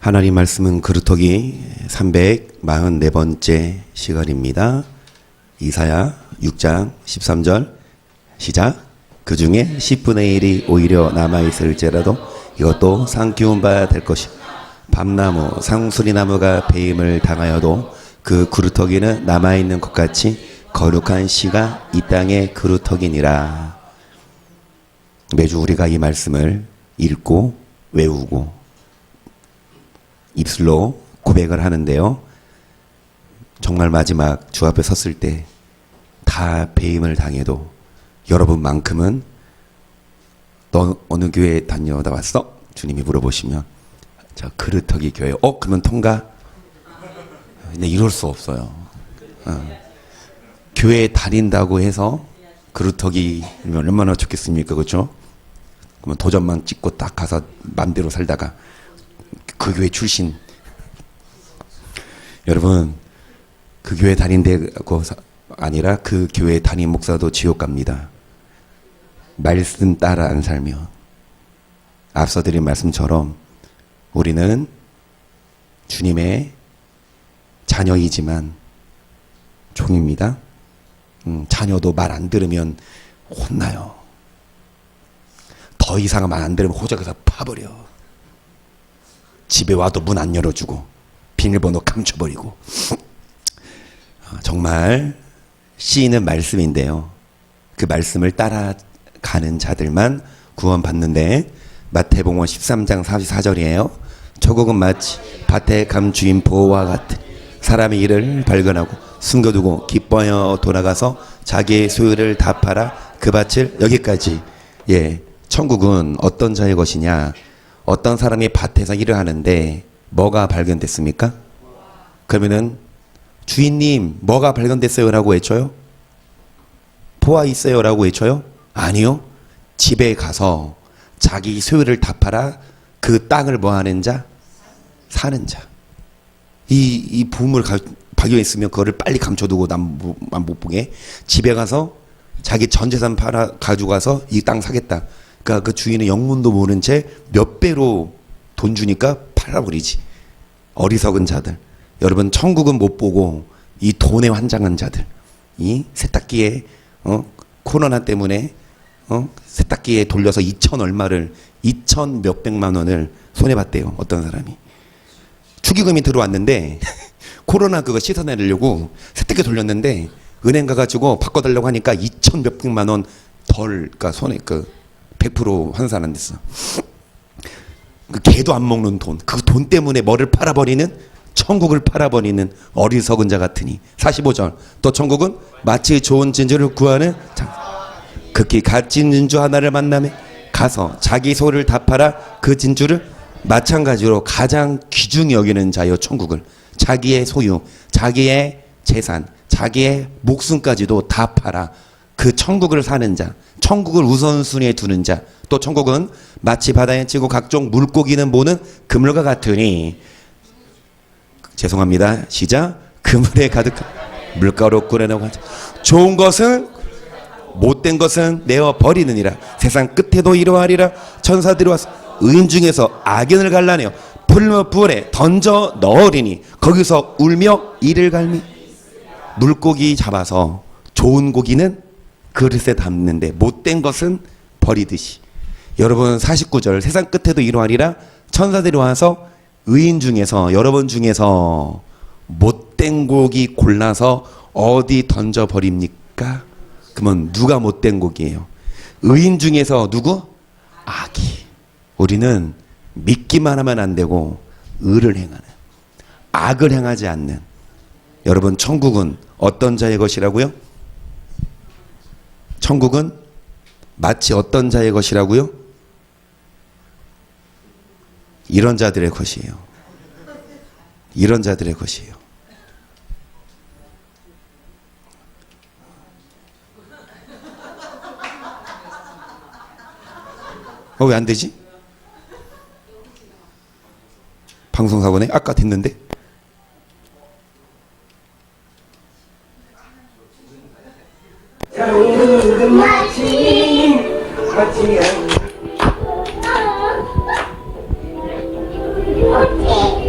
하나님 말씀은 그루터기 344번째 시간입니다. 이사야 6장 13절 시작. 그 중에 10분의 1이 오히려 남아있을지라도 이것도 상 키운 바 될 것이 밤나무 상수리나무가 배임을 당하여도 그 그루터기는 남아있는 것 같이 거룩한 씨가 이 땅의 그루터기니라. 매주 우리가 이 말씀을 읽고 외우고 입술로 고백을 하는데요. 정말 마지막 주 앞에 섰을 때 다 배임을 당해도 여러분만큼은 너 어느 교회 다녀다 왔어? 주님이 물어보시면 저 그루터기 교회. 그러면 통과? 근데 이럴 수 없어요. 교회 다닌다고 해서 그루터기면 얼마나 좋겠습니까? 그렇죠? 그러면 도전만 찍고 딱 가서 맘대로 살다가 그 교회 출신. 여러분, 그 교회 다닌다고 아니라 그 교회 담임 목사도 지옥 갑니다. 말씀 따라 안 살면. 앞서 드린 말씀처럼 우리는 주님의 자녀이지만 종입니다. 자녀도 말 안 들으면 혼나요. 더 이상 말 안 들으면 호적에서 파버려. 집에 와도 문 안 열어주고 비밀번호 감춰버리고. 정말 씨는 말씀인데요. 그 말씀을 따라가는 자들만 구원받는데 마태복음 13장 44절이에요. 저곡은 마치 밭에 감주인 보호와 같은 사람의 일을 발견하고 숨겨두고 기뻐하여 돌아가서 자기의 소유를 다 팔아 그 밭을 여기까지. 천국은 어떤 자의 것이냐. 어떤 사람이 밭에서 일을 하는데 뭐가 발견됐습니까? 그러면은 주인님 뭐가 발견됐어요? 라고 외쳐요? 포화 있어요? 라고 외쳐요? 아니요. 집에 가서 자기 소유를 다 팔아 그 땅을 뭐 하는 자? 사는 자. 이 부음을 발견했으면 그거를 빨리 감춰두고 남 못 보게 집에 가서 자기 전 재산 팔아 가지고 가서 이 땅 사겠다. 그러니까 그 주인은 영문도 모른 채 몇 배로 돈 주니까 팔아버리지. 어리석은 자들. 여러분, 천국은 못 보고 이 돈에 환장한 자들, 이 세탁기에 코로나 때문에 세탁기에 돌려서 2천 얼마를 2천 몇백만 원을 손해봤대요. 어떤 사람이 축의금이 들어왔는데 코로나 그거 씻어내려고 세탁기 돌렸는데 은행 가가지고 바꿔달라고 하니까 2천 몇백만 원 덜, 그러니까 손해 100% 환산 안 됐어. 그 개도 안 먹는 돈, 그 돈 때문에 뭐를 팔아버리는, 천국을 팔아버리는 어리석은 자 같으니. 45절. 또 천국은 마치 좋은 진주를 구하는 극히 값진 진주 하나를 만나며 가서 자기 소를 다 팔아 그 진주를 마찬가지로 가장 귀중히 여기는 자여 천국을. 자기의 소유, 자기의 재산, 자기의 목숨까지도 다 팔아 그 천국을 사는 자, 천국을 우선순위에 두는 자. 또 천국은 마치 바다에 치고 각종 물고기는 모는 그물과 같으니. 죄송합니다. 시작. 그물에 가득한 물가로 꾸려내고 좋은 것은 못된 것은 내어 버리느니라. 세상 끝에도 이러하리라. 천사들이 와서 의인 중에서 악인을 갈라내어 불에 던져 넣으리니 거기서 울며 이를 갈미. 물고기 잡아서 좋은 고기는 그릇에 담는데 못된 것은 버리듯이. 여러분, 49절. 세상 끝에도 이러하리라. 천사들이 와서 의인 중에서, 여러분 중에서 못된 고기 골라서 어디 던져버립니까? 그러면 누가 못된 고기예요? 의인 중에서 누구? 악이. 우리는 믿기만 하면 안 되고 의를 행하는, 악을 행하지 않는. 여러분, 천국은 어떤 자의 것이라고요? 천국은 마치 어떤 자의 것이라고요? 이런 자들의 것이에요. 이런 자들의 것이에요. 왜 안 되지? 방송사고네? 아까 됐는데? 마치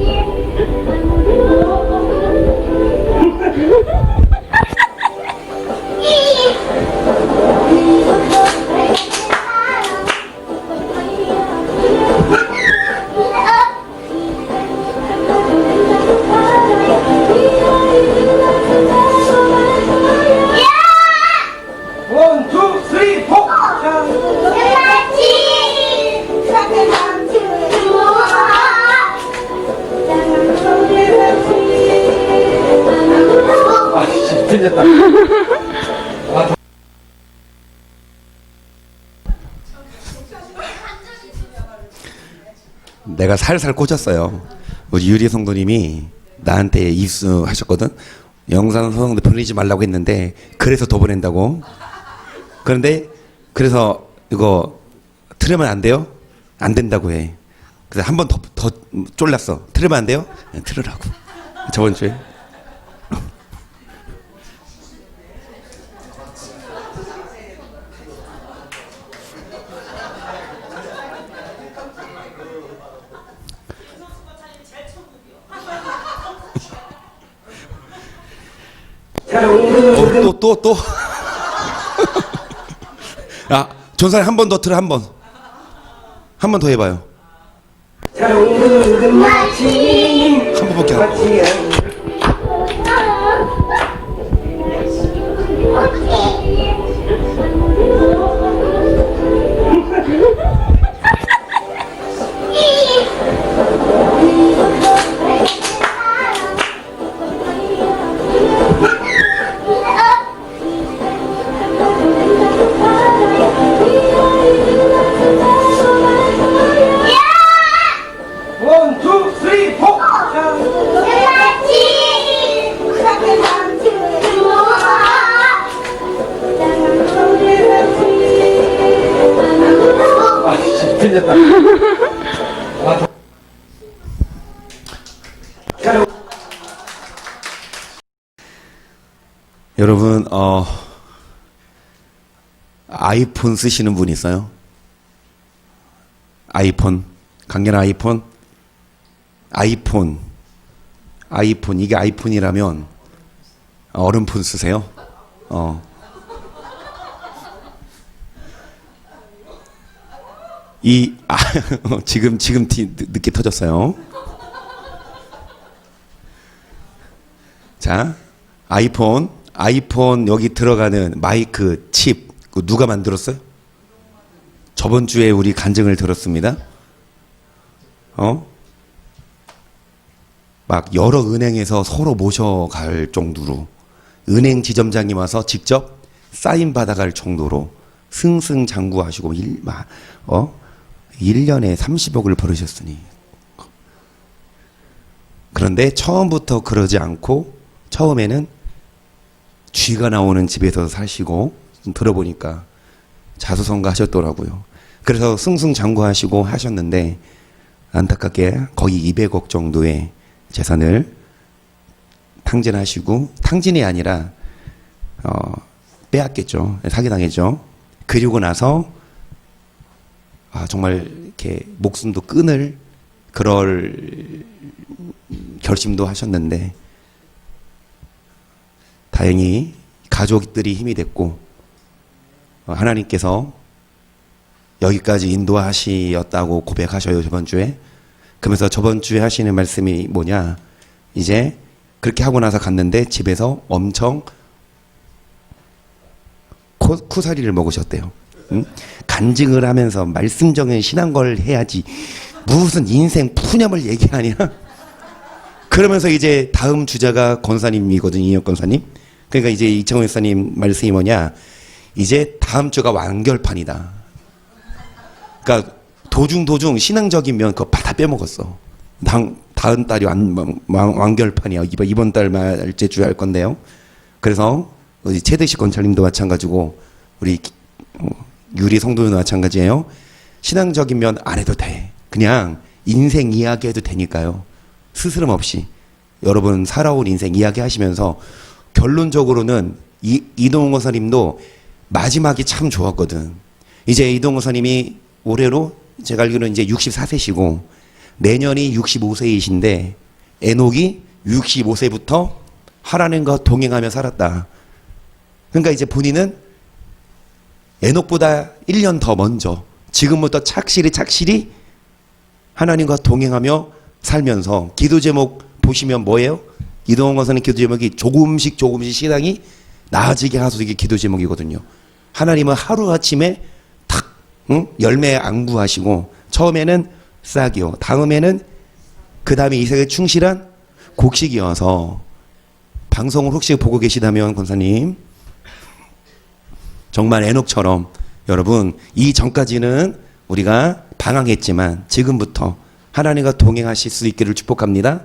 틀렸다. 내가 살살 꽂았어요. 우리 유리 성도님이 나한테 입수하셨거든. 영상 소송도 보내지 말라고 했는데 그래서 더 보낸다고. 그런데 그래서 이거 틀으면 안 돼요? 안 된다고 해. 그래서 한 번 더 쫄랐어. 틀으면 안 돼요? 틀으라고. 저번 주에. 또. 야, 전사님 한 번 더 틀어, 한 번. 한 번 더 해봐요. 한 번밖에 안 하고. 원, 투, 쓰리, 포. 아, 틀렸다. 여러분, 아이폰 쓰시는 분 있어요? 아이폰. 강렬한 아이폰? 아이폰. 이게 아이폰이라면 얼음폰 쓰세요? 지금 늦게 터졌어요. 자, 아이폰 여기 들어가는 마이크 칩 그거 누가 만들었어요? 저번 주에 우리 간증을 들었습니다. 막 여러 은행에서 서로 모셔갈 정도로 은행 지점장님 와서 직접 사인 받아갈 정도로 승승장구하시고 1년에 30억을 벌으셨으니. 그런데 처음부터 그러지 않고 처음에는 쥐가 나오는 집에서 사시고 들어보니까 자수성가 하셨더라고요. 그래서 승승장구하시고 하셨는데 안타깝게 거의 200억 정도의 재산을 탕진하시고, 탕진이 아니라 빼앗겼죠. 사기당했죠. 그리고 나서 정말 이렇게 목숨도 끊을 그럴 결심도 하셨는데 다행히 가족들이 힘이 됐고 하나님께서 여기까지 인도하시었다고 고백하셔요, 저번 주에. 그러면서 저번 주에 하시는 말씀이 뭐냐, 이제 그렇게 하고 나서 갔는데 집에서 엄청 쿠사리를 먹으셨대요. 응? 간증을 하면서 말씀적인 신앙걸 해야지 무슨 인생 푸념을 얘기하냐. 그러면서 이제 다음 주자가 권사님이거든요, 이혁 권사님. 그러니까 이제 이창호 목사님 말씀이 뭐냐, 이제 다음 주가 완결판이다. 그러니까 도중 신앙적이면 그거 다 빼먹었어. 다음 달이 완결판이야. 이번 달 말째 주에 할 건데요. 그래서 최대식 권찰님도 마찬가지고 우리 유리 성도님도 마찬가지예요. 신앙적이면 안 해도 돼. 그냥 인생 이야기 해도 되니까요. 스스럼 없이 여러분 살아온 인생 이야기 하시면서 결론적으로는 이동훈 권사님도 마지막이 참 좋았거든. 이제 이동훈 권사님이 올해로 제가 알기로는 이제 64세시고 내년이 65세이신데 에녹이 65세부터 하나님과 동행하며 살았다. 그러니까 이제 본인은 에녹보다 1년 더 먼저 지금부터 착실히 하나님과 동행하며 살면서 기도 제목 보시면 뭐예요? 이동원 권사님 기도 제목이 조금씩 신앙이 나아지게 하소서. 이게 기도 제목이거든요. 하나님은 하루아침에 탁 열매 안구하시고 처음에는 싹이요, 다음에는 그 다음에 이 세상에 충실한 곡식이어서 방송을 혹시 보고 계시다면 권사님 정말 에녹처럼 여러분 이 전까지는 우리가 방황했지만 지금부터 하나님과 동행하실 수 있기를 축복합니다.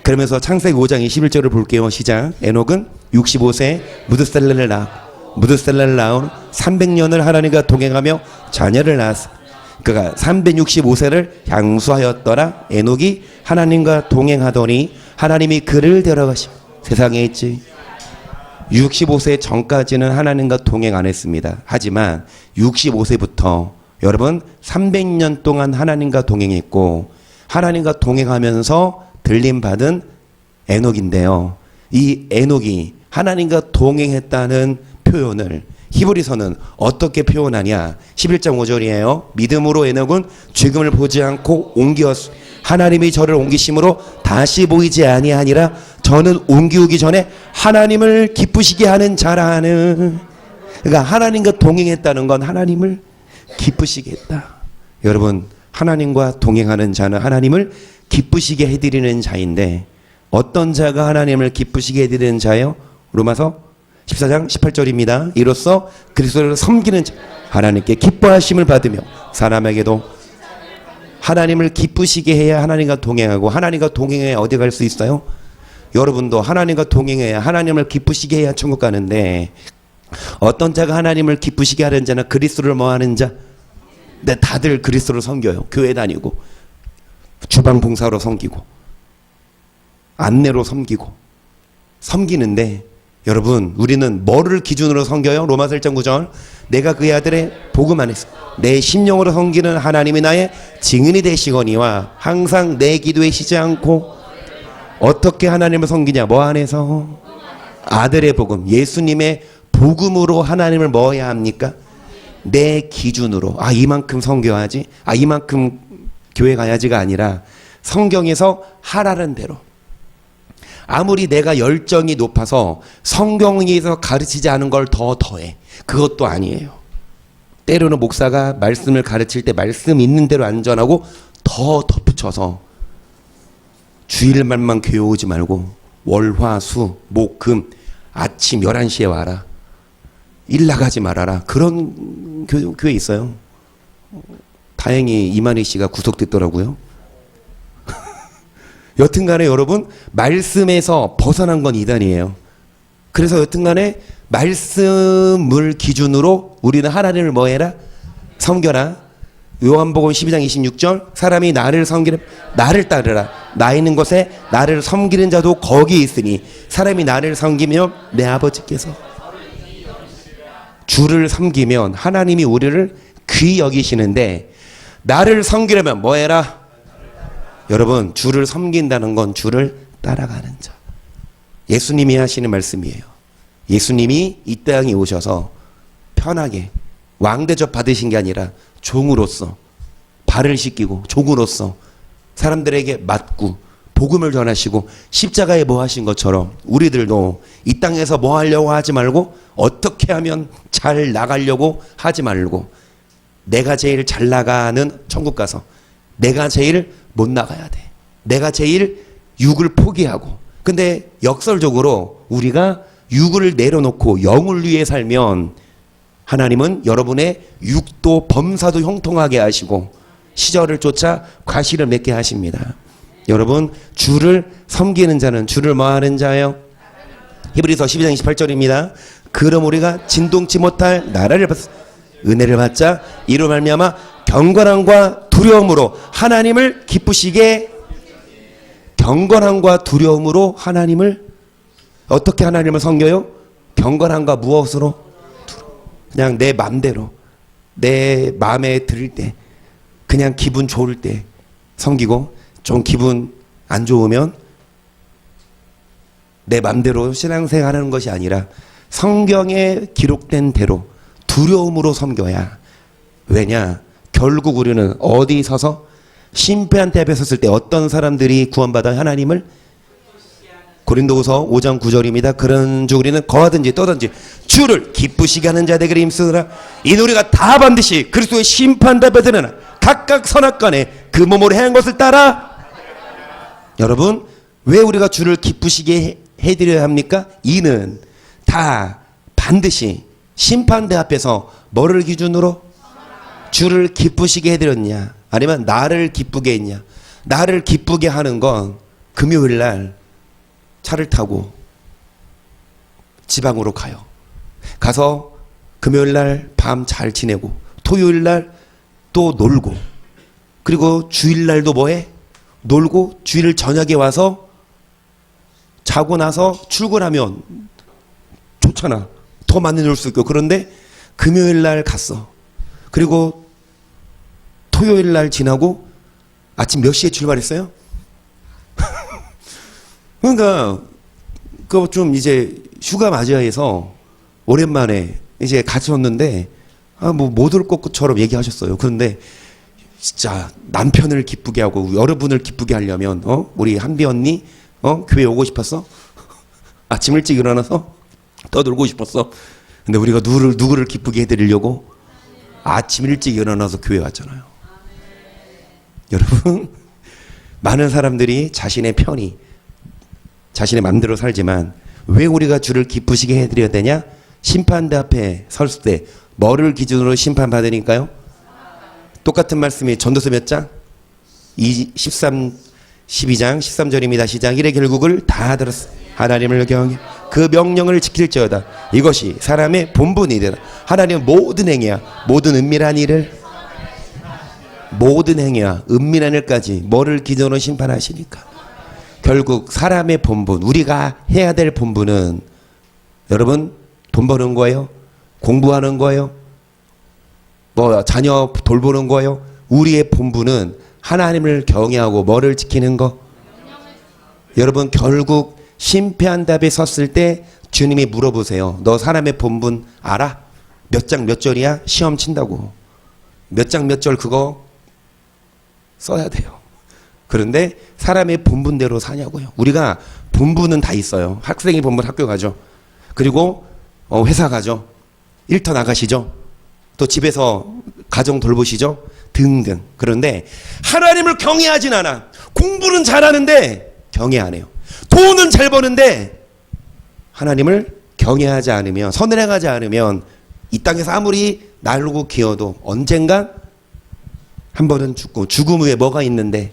그러면서 창세기 5장 21절을 볼게요. 시작. 에녹은 65세 무드셀라를 낳은 300년을 하나님과 동행하며 자녀를 낳았어. 그가 365세를 향수하였더라. 에녹이 하나님과 동행하더니 하나님이 그를 데려가시고 세상에 있지. 65세 전까지는 하나님과 동행 안 했습니다. 하지만 65세부터 여러분 300년 동안 하나님과 동행했고 하나님과 동행하면서 들림받은 에녹인데요. 이 에녹이 하나님과 동행했다는 표현을 히브리서는 어떻게 표현하냐. 11장 5절이에요. 믿음으로 에녹은 죽음을 보지 않고 옮기었으 하나님이 저를 옮기심으로 다시 보이지 아니하니라. 저는 옮기우기 전에 하나님을 기쁘시게 하는 자라는. 그러니까 하나님과 동행했다는 건 하나님을 기쁘시게 했다. 여러분 하나님과 동행하는 자는 하나님을 기쁘시게 해드리는 자인데 어떤 자가 하나님을 기쁘시게 해드리는 자예요? 로마서 14장 18절입니다. 이로써 그리스도를 섬기는 자 하나님께 기뻐하심을 받으며 사람에게도 하나님을 기쁘시게 해야 하나님과 동행하고 하나님과 동행해야 어디 갈 수 있어요? 여러분도 하나님과 동행해야 하나님을 기쁘시게 해야 천국 가는데 어떤 자가 하나님을 기쁘시게 하는 자는 그리스도를 뭐하는 자? 네, 다들 그리스도를 섬겨요. 교회 다니고 주방 봉사로 섬기고 안내로 섬기고 섬기는데 여러분 우리는 뭐를 기준으로 섬겨요? 로마서 1장 9절 내가 그의 아들의 복음 안에서 내 심령으로 섬기는 하나님이 나의 증인이 되시거니와 항상 내 기도에 쉬지 않고 어떻게 하나님을 섬기냐? 뭐 안에서? 아들의 복음 예수님의 복음으로 하나님을 뭐 해야 합니까? 내 기준으로 이만큼 섬겨야지 이만큼 교회 가야지가 아니라 성경에서 하라는 대로 아무리 내가 열정이 높아서 성경에서 가르치지 않은 걸 더해 그것도 아니에요. 때로는 목사가 말씀을 가르칠 때 말씀 있는 대로 안전하고 더 덧붙여서 주일날만 교회 오지 말고 월화수 목금 아침 11시에 와라. 일 나가지 말아라. 그런 교회 있어요. 다행히 이만희 씨가 구속됐더라고요. 여튼간에 여러분 말씀에서 벗어난 건 이단이에요. 그래서 여튼간에 말씀을 기준으로 우리는 하나님을 뭐 해라? 섬겨라. 요한복음 12장 26절 사람이 나를 섬기는 나를 따르라. 나 있는 곳에 나를 섬기는 자도 거기 있으니 사람이 나를 섬기면 내 아버지께서 주를 섬기면 하나님이 우리를 귀히 여기시는데 나를 섬기려면 뭐 해라? 여러분 주를 섬긴다는 건 주를 따라가는 자. 예수님이 하시는 말씀이에요. 예수님이 이 땅에 오셔서 편하게 왕대접 받으신 게 아니라 종으로서 발을 씻기고 종으로서 사람들에게 맞고 복음을 전하시고 십자가에 뭐 하신 것처럼 우리들도 이 땅에서 뭐 하려고 하지 말고 어떻게 하면 잘 나가려고 하지 말고 내가 제일 잘 나가는 천국 가서 내가 제일 못 나가야 돼. 내가 제일 육을 포기하고. 근데 역설적으로 우리가 육을 내려놓고 영을 위해 살면 하나님은 여러분의 육도 범사도 형통하게 하시고 시절을 쫓아 과실을 맺게 하십니다. 여러분 주를 섬기는 자는 주를 뭐 하는 자예요? 히브리서 12장 28절입니다. 그럼 우리가 진동치 못할 나라를 받 은혜를 받자 이로 말미암아 경건함과 두려움으로 하나님을 기쁘시게 경건함과 두려움으로 하나님을 어떻게 하나님을 섬겨요? 경건함과 무엇으로? 그냥 내 맘대로 내 마음에 들 때 그냥 기분 좋을 때 섬기고 좀 기분 안 좋으면 내 맘대로 신앙생활하는 것이 아니라 성경에 기록된 대로 두려움으로 섬겨야. 왜냐? 결국 우리는 어디 서서 심판대 앞에 섰을 때 어떤 사람들이 구원받아 하나님을 고린도후서 5장 9절입니다. 그런 주 우리는 거하든지 떠든지 주를 기쁘시게 하는 자 되기를 힘쓰느라 이는 우리가 다 반드시 그리스도의 심판대 앞에 드러나 각각 선악간에 그 몸으로 행한 것을 따라. 여러분 왜 우리가 주를 기쁘시게 해드려야 합니까? 이는 다 반드시 심판대 앞에서 뭐를 기준으로? 주를 기쁘시게 해드렸냐? 아니면 나를 기쁘게 했냐? 나를 기쁘게 하는 건 금요일 날 차를 타고 지방으로 가요. 가서 금요일 날 밤 잘 지내고 토요일 날 또 놀고 그리고 주일 날도 뭐해? 놀고 주일 저녁에 와서 자고 나서 출근하면 좋잖아. 더 많이 놀 수 있고. 그런데 금요일 날 갔어. 그리고 토요일 날 지나고 아침 몇 시에 출발했어요? 그러니까 그 좀 이제 휴가 맞이해서 오랜만에 이제 같이 왔는데 뭐 못 올 것처럼 얘기하셨어요. 그런데 진짜 남편을 기쁘게 하고 여러분을 기쁘게 하려면 우리 한비 언니 교회 오고 싶었어? 아침 일찍 일어나서 떠들고 싶었어. 근데 우리가 누구를 기쁘게 해드리려고 아침 일찍 일어나서 교회 왔잖아요. 여러분, 많은 사람들이 자신의 편의, 자신의 마음대로 살지만 왜 우리가 주를 기쁘시게 해드려야 되냐? 심판대 앞에 섰을 때 뭐를 기준으로 심판받으니까요? 똑같은 말씀이 전도서 몇 장? 12장 13절입니다. 시작. 이래 결국을 다 들었어. 하나님을 경외 그 명령을 지킬지어다. 이것이 사람의 본분이되라. 하나님은 모든 행위야, 모든 은밀한 일을, 모든 행위와 은밀한 일까지 뭐를 기준으로 심판하시니까. 결국 사람의 본분, 우리가 해야 될 본분은 여러분 돈 버는 거예요? 공부하는 거예요? 뭐 자녀 돌보는 거예요? 우리의 본분은 하나님을 경외하고 뭐를 지키는 거? 여러분 결국 심판대 앞에 섰을 때 주님이 물어보세요. 너 사람의 본분 알아? 몇 장 몇 절이야? 시험 친다고. 몇 장 몇 절 그거 써야 돼요. 그런데 사람의 본분대로 사냐고요. 우리가 본분은 다 있어요. 학생이 본분 학교 가죠. 그리고 회사 가죠. 일터 나가시죠. 또 집에서 가정 돌보시죠. 등등. 그런데 하나님을 경외하진 않아. 공부는 잘하는데 경외 안 해요. 돈은 잘 버는데 하나님을 경외하지 않으면, 선을 행하지 않으면 이 땅에서 아무리 날고 기어도 언젠간 한 번은 죽고, 죽음 후에 뭐가 있는데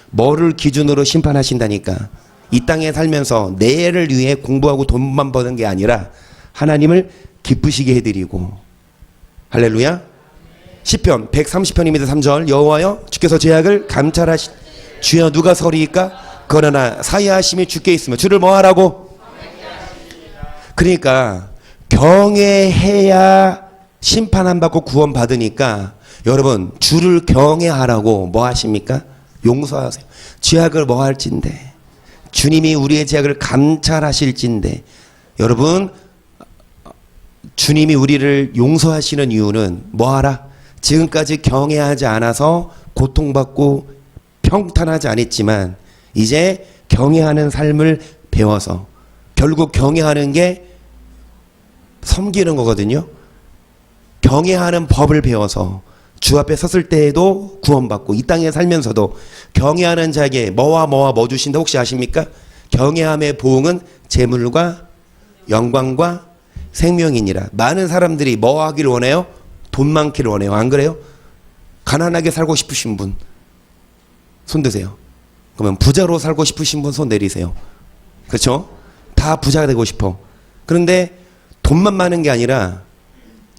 뭐를 기준으로 심판하신다니까. 이 땅에 살면서 내를 위해 공부하고 돈만 버는 게 아니라 하나님을 기쁘시게 해드리고. 할렐루야. 시편 130편입니다. 3절. 여호와여 주께서 죄악을 감찰하시 주여 누가 서리이까? 그러나 사이하심이 주께 있으면 주를 뭐 하라고? 그러니까 경외해야 심판 안 받고 구원 받으니까 여러분 주를 경외하라고 뭐 하십니까? 용서하세요. 죄악을 뭐 할진데, 주님이 우리의 죄악을 감찰하실진데. 여러분 주님이 우리를 용서하시는 이유는 뭐하라? 지금까지 경외하지 않아서 고통받고 평탄하지 않았지만 이제 경외하는 삶을 배워서, 결국 경외하는 게 섬기는 거거든요. 경외하는 법을 배워서 주 앞에 섰을 때에도 구원받고 이 땅에 살면서도 경외하는 자에게 뭐와 뭐 주신다 혹시 아십니까? 경외함의 보응은 재물과 영광과 생명이니라. 많은 사람들이 뭐 하기를 원해요? 돈 많기를 원해요. 안 그래요? 가난하게 살고 싶으신 분 손 드세요. 그러면 부자로 살고 싶으신 분 손 내리세요. 그렇죠? 다 부자가 되고 싶어. 그런데 돈만 많은 게 아니라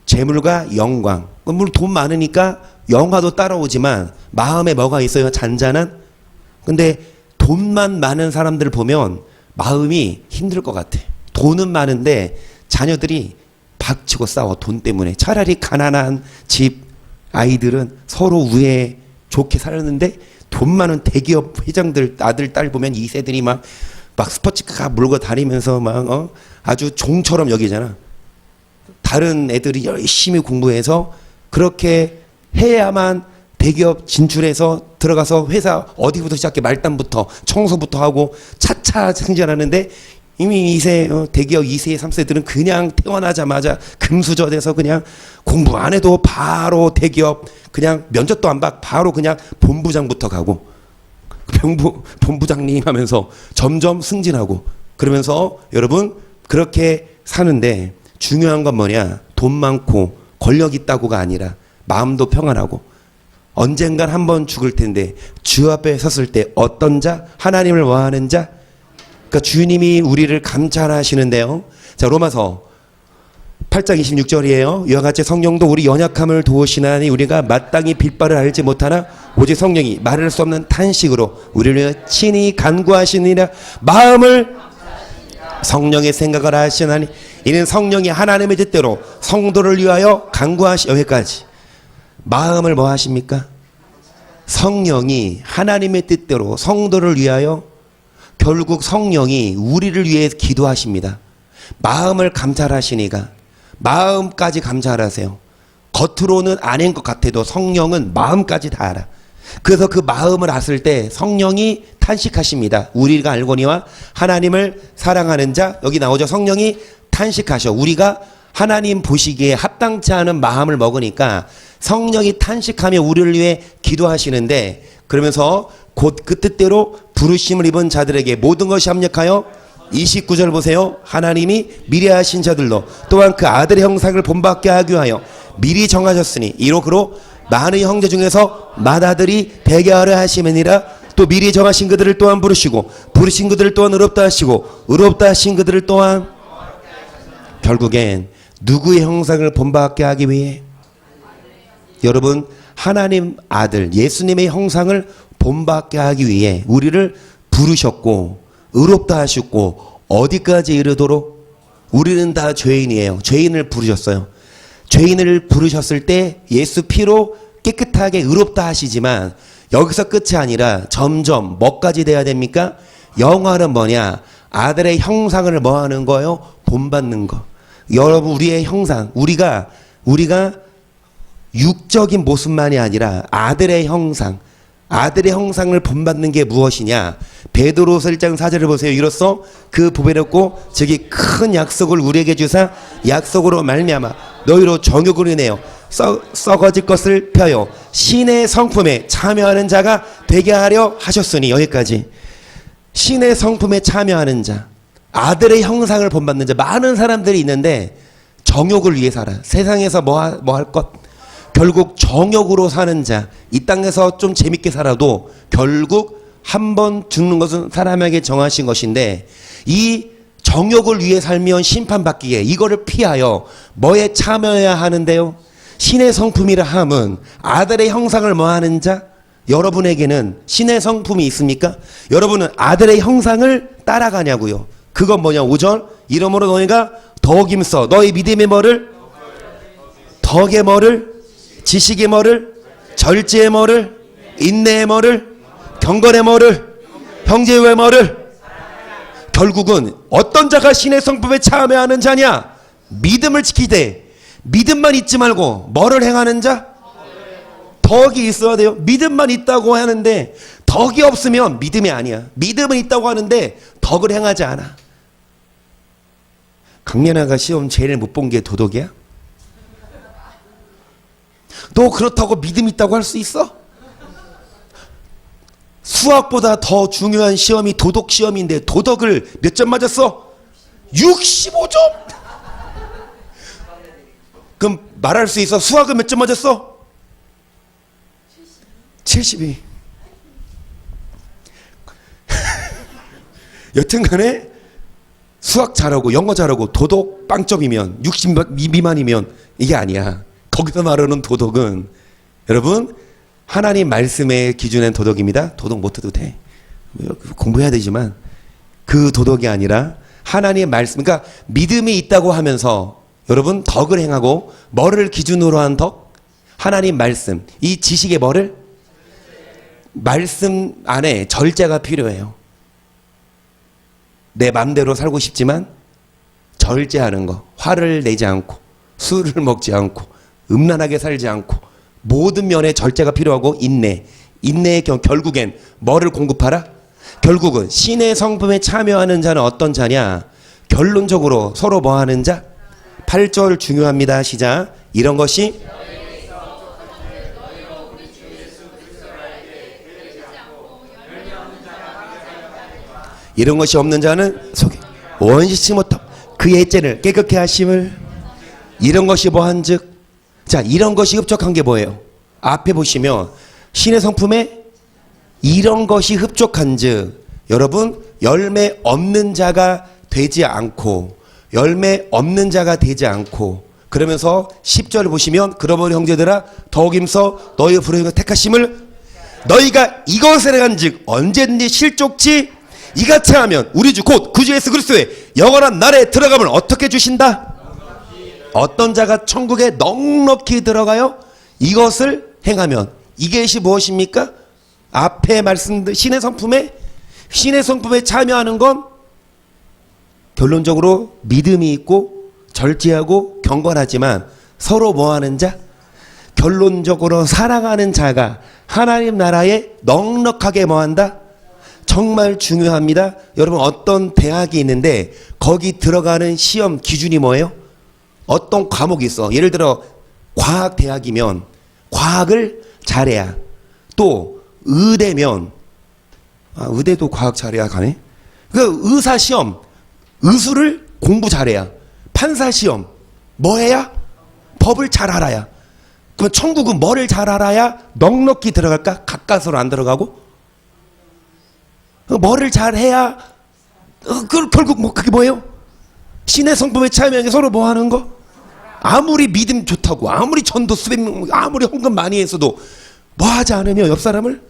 재물과 영광. 물론 돈 많으니까 영화도 따라오지만 마음에 뭐가 있어요? 잔잔한? 근데 돈만 많은 사람들 보면 마음이 힘들 것 같아. 돈은 많은데 자녀들이 박치고 싸워. 돈 때문에. 차라리 가난한 집 아이들은 서로 우애 좋게 살았는데 돈 많은 대기업 회장들 아들 딸 보면 2세들이 막 스포츠카 몰고 다니면서 막 아주 종처럼 여기잖아. 다른 애들이 열심히 공부해서 그렇게 해야만 대기업 진출해서 들어가서 회사 어디부터 시작해 말단부터 청소부터 하고 차차 승진하는데 이미 2세 대기업 2세 3세들은 그냥 태어나자마자 금수저돼서 그냥 공부 안 해도 바로 대기업 그냥 면접도 안 받고 바로 그냥 본부장부터 가고 본부장님 하면서 점점 승진하고 그러면서 여러분 그렇게 사는데 중요한 건 뭐냐? 돈 많고 권력 있다고가 아니라 마음도 평안하고 언젠간 한번 죽을 텐데 주 앞에 섰을 때 어떤 자? 하나님을 원하는 자? 그러니까 주님이 우리를 감찰하시는데요. 자, 로마서 8장 26절이에요. 이와 같이 성령도 우리 연약함을 도우시나니 우리가 마땅히 빌바를 알지 못하나 오직 성령이 말할 수 없는 탄식으로 우리를 위해 친히 간구하시니라. 마음을 성령의 생각을 하시나니 이는 성령이 하나님의 뜻대로 성도를 위하여 간구하시. 여기까지. 마음을 뭐 하십니까? 성령이 하나님의 뜻대로 성도를 위하여 결국 성령이 우리를 위해 기도하십니다. 마음을 감찰하시니까 마음까지 감찰하세요. 겉으로는 아닌 것 같아도 성령은 마음까지 다 알아. 그래서 그 마음을 아실 때 성령이 탄식하십니다. 우리가 알거니와 하나님을 사랑하는 자, 여기 나오죠. 성령이 탄식하셔. 우리가 하나님 보시기에 합당치 않은 마음을 먹으니까 성령이 탄식하며 우리를 위해 기도하시는데, 그러면서 곧 그 뜻대로 부르심을 입은 자들에게 모든 것이 합력하여 29절 보세요. 하나님이 미리 하신 자들로 또한 그 아들의 형상을 본받게 하기 위하여 미리 정하셨으니 이로 많은 형제 중에서 맏아들이 되게 하려 하심이니라. 또 미리 정하신 그들을 또한 부르시고 부르신 그들을 또한 의롭다 하시고 의롭다 하신 그들을 또한, 결국엔 누구의 형상을 본받게 하기 위해? 여러분, 하나님 아들 예수님의 형상을 본받게 하기 위해 우리를 부르셨고 의롭다 하셨고 어디까지 이르도록? 우리는 다 죄인이에요. 죄인을 부르셨어요. 죄인을 부르셨을 때 예수 피로 깨끗하게 의롭다 하시지만 여기서 끝이 아니라 점점 뭐까지 돼야 됩니까? 영화는 뭐냐? 아들의 형상을 뭐 하는 거예요? 본받는 거. 여러분, 우리의 형상, 우리가 육적인 모습만이 아니라 아들의 형상, 아들의 형상을 본받는 게 무엇이냐? 베드로서 1장 4절을 보세요. 이로써 그 보배롭고 즉이 큰 약속을 우리에게 주사 약속으로 말미암아 너희로 정욕을 인하여 썩어질 것을 펴요 신의 성품에 참여하는 자가 되게 하려 하셨으니. 여기까지. 신의 성품에 참여하는 자, 아들의 형상을 본받는 자. 많은 사람들이 있는데 정욕을 위해 살아. 세상에서 뭐 할 것? 결국 정욕으로 사는 자. 이 땅에서 좀 재밌게 살아도 결국 한 번 죽는 것은 사람에게 정하신 것인데, 이 정욕을 위해 살면 심판받기에 이거를 피하여 뭐에 참여해야 하는데요? 신의 성품이라 함은 아들의 형상을 뭐 하는 자? 여러분에게는 신의 성품이 있습니까? 여러분은 아들의 형상을 따라가냐고요. 그건 뭐냐? 5절. 이러므로 너희가 더욱 힘써 너희 믿음의 뭐를? 덕의 뭐를? 지식의 뭐를? 절제의 뭐를? 인내의 뭐를? 경건의 뭐를? 형제의 뭐를? 결국은 어떤 자가 신의 성품에 참여하는 자냐? 믿음을 지키되 믿음만 있지 말고 뭐를 행하는 자? 덕이 있어야 돼요. 믿음만 있다고 하는데 덕이 없으면 믿음이 아니야. 믿음은 있다고 하는데 덕을 행하지 않아. 강연아가 시험 제일 못 본 게 도덕이야? 너 그렇다고 믿음 있다고 할 수 있어? 수학보다 더 중요한 시험이 도덕 시험인데 도덕을 몇 점 맞았어? 65점! 그럼 말할 수 있어? 수학은 몇 점 맞았어? 72. 여튼간에 수학 잘하고 영어 잘하고 도덕 빵점이면 60 미만이면 이게 아니야. 거기서 말하는 도덕은 여러분 하나님 말씀의 기준엔 도덕입니다. 도덕 못해도 돼. 공부해야 되지만 그 도덕이 아니라 하나님의 말씀, 그러니까 믿음이 있다고 하면서 여러분 덕을 행하고 뭐를 기준으로 한 덕? 하나님 말씀. 이 지식의 뭐를? 말씀 안에 절제가 필요해요. 내 맘대로 살고 싶지만 절제하는 거. 화를 내지 않고 술을 먹지 않고 음란하게 살지 않고 모든 면에 절제가 필요하고 인내. 인내의 결국엔 뭐를 공급하라? 결국은 신의 성품에 참여하는 자는 어떤 자냐? 결론적으로 서로 뭐 하는 자? 8절 중요합니다. 시작. 이런 것이 없는 자는 속에 원시치 못함 그의 죄를 깨끗게 하심을 이런 것이 뭐한즉 자 이런 것이 흡족한 게 뭐예요? 앞에 보시면 신의 성품에 이런 것이 흡족한즉 여러분 열매 없는 자가 되지 않고 열매 없는 자가 되지 않고 그러면서 10절을 보시면 그러므로 형제들아 더욱 힘써 너희의 불행을 택하심을 너희가 이것을 행한즉 언제든지 실족치 이같이 하면 우리 주 곧 구주 예수 그리스도의 영원한 나라에 들어가면 어떻게 주신다? 어떤 자가 천국에 넉넉히 들어가요? 이것을 행하면 이것이 무엇입니까? 앞에 말씀드린 신의 성품에 참여하는 건 결론적으로 믿음이 있고 절제하고 경건하지만 서로 뭐하는 자? 결론적으로 사랑하는 자가 하나님 나라에 넉넉하게 뭐한다? 정말 중요합니다. 여러분 어떤 대학이 있는데 거기 들어가는 시험 기준이 뭐예요? 어떤 과목이 있어. 예를 들어 과학대학이면 과학을 잘해야 또 의대면 의대도 과학 잘해야 가네. 그 의사 시험 의술을 공부 잘해야 판사 시험 뭐 해야? 법을 잘 알아야. 그럼 천국은 뭐를 잘 알아야 넉넉히 들어갈까? 가까스로 안 들어가고? 뭐를 잘해야 결국 뭐 그게 뭐예요? 신의 성품에 참여하는 게 서로 뭐 하는 거? 아무리 믿음 좋다고 아무리 전도 수백 명 아무리 헌금 많이 했어도 뭐 하지 않으면 옆 사람을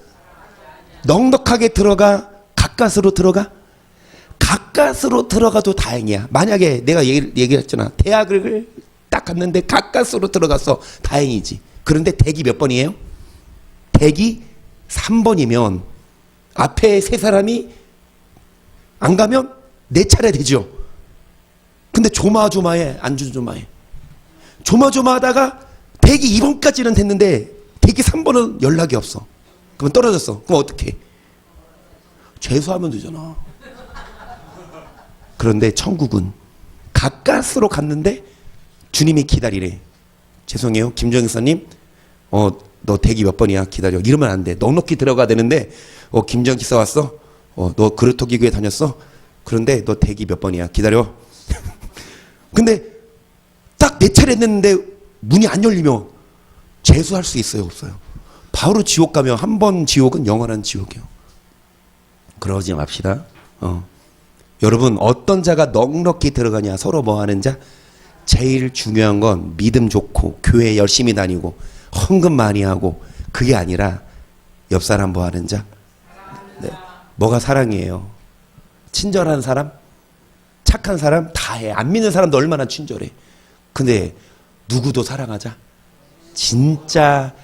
넉넉하게 들어가 가까스로 들어가 가까스로 들어가도 다행이야. 만약에 내가 얘기했잖아. 대학을 딱 갔는데 가까스로 들어가서 다행이지. 그런데 대기 몇 번이에요? 대기 3번이면 앞에 세 사람이 안 가면 내 차례 되죠. 근데 조마조마해 안 조마해. 조마조마하다가 대기 2번까지는 됐는데 대기 3번은 연락이 없어. 그럼 떨어졌어. 그럼 어떡해? 죄수하면 되잖아. 그런데 천국은 가까스로 갔는데 주님이 기다리래. 죄송해요 김정기사님 너 대기 몇 번이야 기다려. 이러면 안 돼. 넉넉히 들어가야 되는데 김정 기사 왔어? 너 그루터기 교회 다녔어? 그런데 너 대기 몇 번이야 기다려. 근데 딱 내 차례 됐는데 문이 안 열리면 재수할 수 있어요 없어요? 바로 지옥 가면 한 번 지옥은 영원한 지옥이에요. 그러지 맙시다. 여러분 어떤 자가 넉넉히 들어가냐 서로 뭐 하는 자? 제일 중요한 건 믿음 좋고 교회 열심히 다니고 헌금 많이 하고 그게 아니라 옆 사람 뭐 하는 자? 네. 뭐가 사랑이에요? 친절한 사람? 착한 사람? 다 해. 안 믿는 사람도 얼마나 친절해. 근데 누구도 사랑하자. 진짜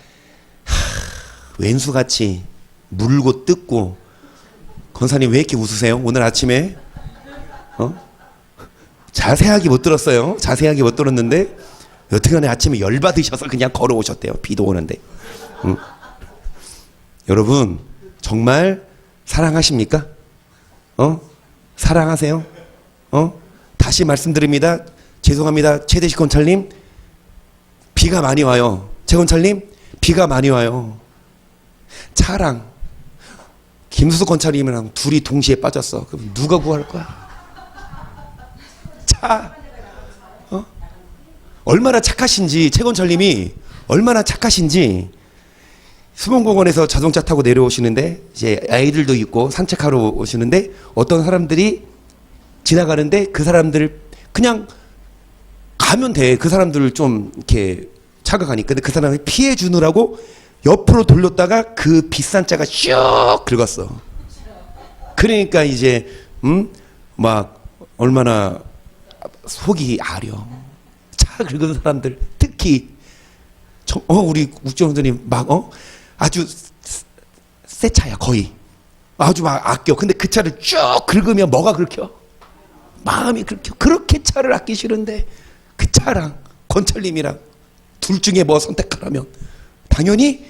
왼수같이 물고 뜯고. 권사님 왜 이렇게 웃으세요? 오늘 아침에 자세하게 못 들었어요. 자세하게 못 들었는데 여튼간에 아침에 열받으셔서 그냥 걸어오셨대요. 비도 오는데. 여러분 정말 사랑하십니까? 사랑하세요? 다시 말씀드립니다. 죄송합니다. 최대식 권찰님 비가 많이 와요. 최 권찰님 비가 많이 와요. 차랑 김수석 권찰님이랑 둘이 동시에 빠졌어. 그럼 누가 구할 거야? 차 얼마나 착하신지 최 권찰님이 얼마나 착하신지 수목공원에서 자동차 타고 내려오시는데 이제 아이들도 있고 산책하러 오시는데 어떤 사람들이 지나가는데 그 사람들 그냥 가면 돼. 그 사람들을 좀 이렇게 차가 가니까. 근데 그 사람이 피해 주느라고 옆으로 돌렸다가 그 비싼 차가 슉 긁었어. 그러니까 이제 막 얼마나 속이 아려. 차 긁은 사람들 특히 우리 국정원장님 막 아주 새 차야 거의 아주 막 아껴. 근데 그 차를 쭉 긁으면 뭐가 긁혀? 마음이 긁혀. 그렇게 차를 아끼시는데 그 차랑 권철님이랑 둘 중에 뭐 선택하라면 당연히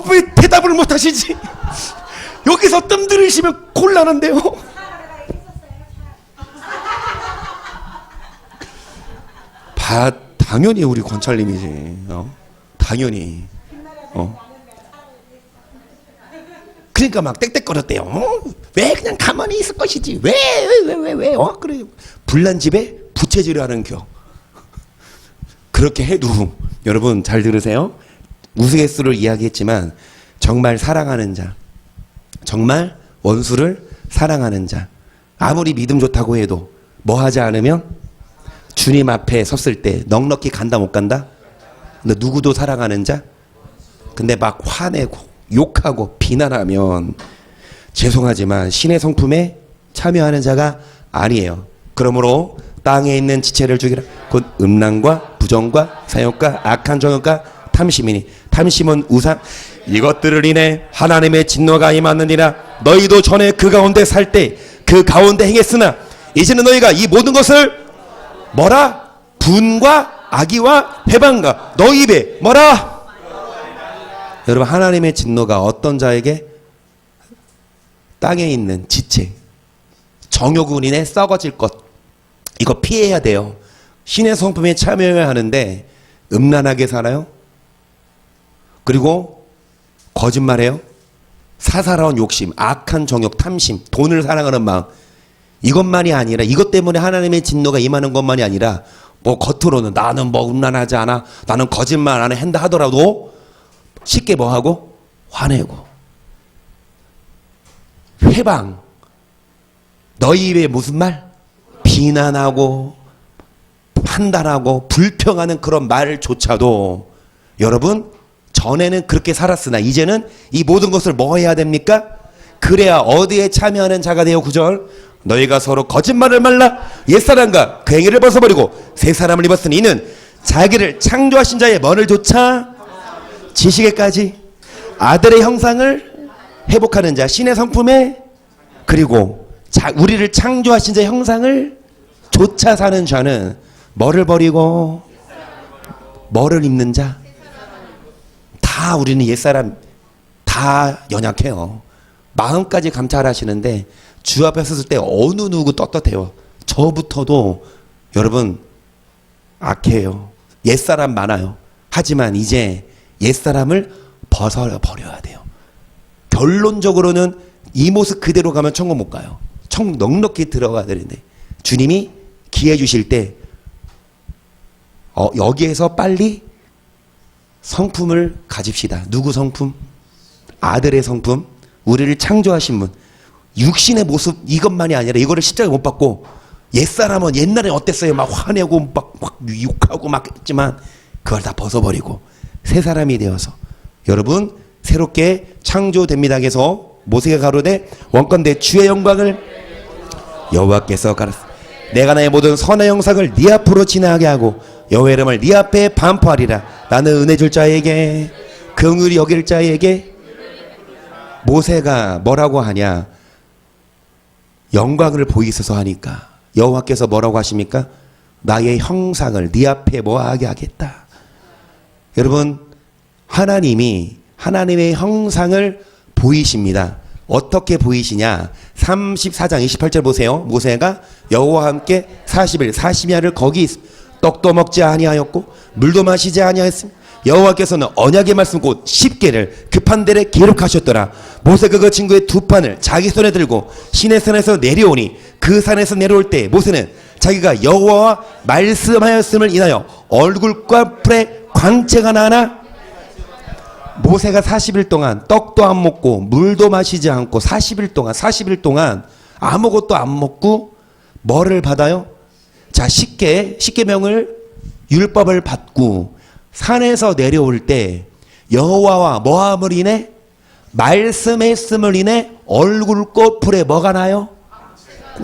왜 대답을 못 하시지? 여기서 뜸 들이시면 곤란한데요. 당연히 우리 권찰님이지. 당연히. 그러니까 막 땡땡거렸대요. 왜 그냥 가만히 있을 것이지? 왜? 그래. 불난 집에 부채질을 하는 겨. 그렇게 해도 여러분 잘 들으세요. 우스갯소리를 이야기했지만 정말 사랑하는 자, 정말 원수를 사랑하는 자, 아무리 믿음 좋다고 해도 뭐 하지 않으면 주님 앞에 섰을 때 넉넉히 간다 못 간다? 근데 누구도 사랑하는 자? 근데 막 화내고 욕하고 비난하면 죄송하지만 신의 성품에 참여하는 자가 아니에요. 그러므로 땅에 있는 지체를 죽이라. 곧 음란과 부정과 사욕과 악한 정욕과 탐심이니 탐심은 우상 이것들을 인해 하나님의 진노가 임하느니라. 너희도 전에 그 가운데 살 때 그 가운데 행했으나 이제는 너희가 이 모든 것을 뭐라? 분과 악의와 회방과 너희 입에 뭐라? 여러분 하나님의 진노가 어떤 자에게? 땅에 있는 지체 정욕으로 인해 썩어질 것 이거 피해야 돼요. 신의 성품에 참여해야 하는데 음란하게 살아요. 그리고 거짓말해요. 사사로운 욕심, 악한 정욕, 탐심, 돈을 사랑하는 마음 이것만이 아니라 이것 때문에 하나님의 진노가 임하는 것만이 아니라 뭐 겉으로는 나는 뭐 음란하지 않아 나는 거짓말 안 한다 하더라도 쉽게 뭐하고? 화내고 회방 너희 입에 무슨 말? 비난하고 판단하고 불평하는 그런 말조차도 여러분 전에는 그렇게 살았으나 이제는 이 모든 것을 뭐 해야 됩니까? 그래야 어디에 참여하는 자가 되어 9절 너희가 서로 거짓말을 말라 옛사람과 그 행위를 벗어버리고 새 사람을 입었으니 이는 자기를 창조하신 자의 뭐를 조차 지시게까지 아들의 형상을 회복하는 자 신의 성품에 그리고 우리를 창조하신 자의 형상을 조차 사는 자는 뭐를 버리고 뭐를 입는 자? 다 우리는 옛사람 다 연약해요. 마음까지 감찰하시는데 주 앞에 섰을 때 어느 누구 떳떳해요. 저부터도 여러분 악해요. 옛사람 많아요. 하지만 이제 옛사람을 벗어버려야 돼요. 결론적으로는 이 모습 그대로 가면 천국 못 가요. 천국 넉넉히 들어가야 되는데 주님이 기회 주실 때 여기에서 빨리 성품을 가집시다. 누구 성품? 아들의 성품. 우리를 창조하신 분. 육신의 모습 이것만이 아니라 이거를 십자가에 못 받고 옛사람은 옛날에 어땠어요? 막 화내고 막 욕하고 막 했지만 그걸 다 벗어버리고 새 사람이 되어서 여러분 새롭게 창조됩니다. 그래서 모세가 가로되 원컨대 주의 영광을 여호와께서 가라사 내가 나의 모든 선의 영상을 네 앞으로 지나게 하고 여호와의 이름을 네 앞에 반포하리라. 나는 은혜 줄 자에게 긍휼히 여길 자에게 모세가 뭐라고 하냐 영광을 보이소서 하니까 여호와께서 뭐라고 하십니까? 나의 형상을 네 앞에 뭐하게 하겠다. 여러분 하나님이 하나님의 형상을 보이십니다. 어떻게 보이시냐? 34장 28절 보세요. 모세가 여호와와 함께 40일 40야를 거기 떡도 먹지 아니하였고 물도 마시지 아니하였으며 여호와께서는 언약의 말씀 곧 10개를 그 판들에 기록하셨더라. 모세가 그 친구의 두 판을 자기 손에 들고 시내 산에서 내려오니 그 산에서 내려올 때 모세는 자기가 여호와와 말씀하였음을 인하여 얼굴과 뿔에 광채가 나나 모세가 40일 동안 떡도 안 먹고 물도 마시지 않고 40일 동안 아무것도 안 먹고 뭐를 받아요? 자, 십계명을 율법을 받고 산에서 내려올 때 여호와와 뭐함을 인해 말씀했음을 인해 얼굴 꽃풀에 뭐가 나요?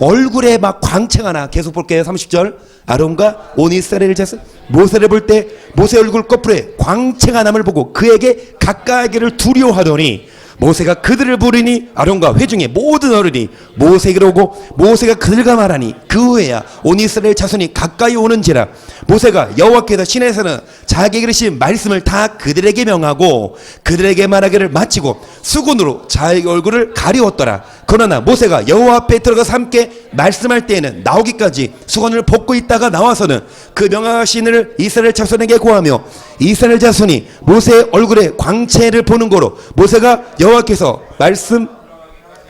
얼굴에 막 광채가 나. 계속 볼게요. 30절 아론과 온 이스라엘을 제서 모세를 볼 때 모세 얼굴 꽃풀에 광채가 남을 보고 그에게 가까이기를 두려워하더니 모세가 그들을 부르니 아론과 회중의 모든 어른이 모세에게로 오고 모세가 그들과 말하니 그 후에야 온 이스라엘 자손이 가까이 오는지라. 모세가 여호와께서 시내에서는 자기에게 이르신 말씀을 다 그들에게 명하고 그들에게 말하기를 마치고 수건으로 자기 얼굴을 가리웠더라. 그러나 모세가 여호와 앞에 들어가서 함께 말씀할 때에는 나오기까지 수건을 벗고 있다가 나와서는 그 명하신을 이스라엘 자손에게 고하며 이스라엘 자손이 모세의 얼굴에 광채를 보는 거로 모세가 여호와께서 말씀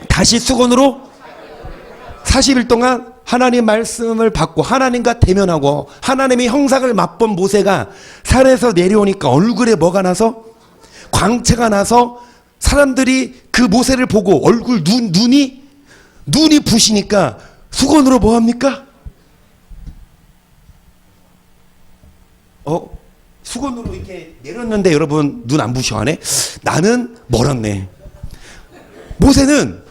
다시 수건으로 40일 동안 하나님 말씀을 받고 하나님과 대면하고 하나님의 형상을 맛본 모세가 산에서 내려오니까 얼굴에 뭐가 나서 광채가 나서 사람들이 그 모세를 보고 얼굴 눈이 부시니까 수건으로 뭐 합니까? 수건으로 이렇게 내렸는데 여러분 눈 안 부셔 하네? 나는 멀었네. 모세는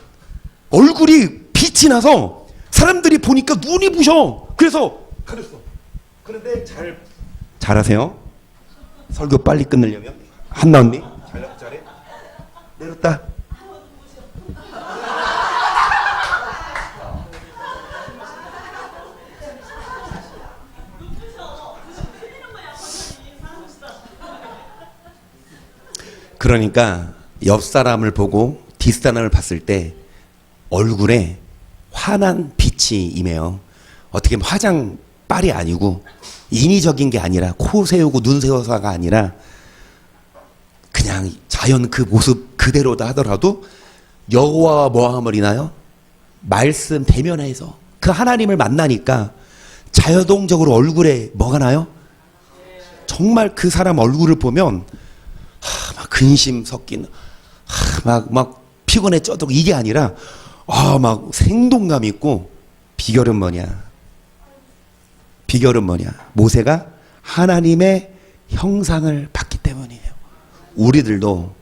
얼굴이 빛이 나서 사람들이 보니까 눈이 부셔. 그래서 가렸어. 그런데 잘하세요. 설교 빨리 끝내려면 한 나왔니? 잘해. 내렸다. 그러니까 옆 사람을 보고 뒷 사람을 봤을 때 얼굴에 환한 빛이 임해요. 어떻게 보면 화장빨이 아니고 인위적인 게 아니라 코 세우고 눈 세워서가 아니라 그냥 자연 그 모습 그대로다 하더라도 여호와와 뭐함을 인하여 말씀 대면해서 그 하나님을 만나니까 자연동적으로 얼굴에 뭐가 나요? 정말 그 사람 얼굴을 보면 막 근심 섞인 막 피곤해 쩌도록 이게 아니라 막 생동감 있고 비결은 뭐냐? 모세가 하나님의 형상을 봤기 때문이에요. 우리들도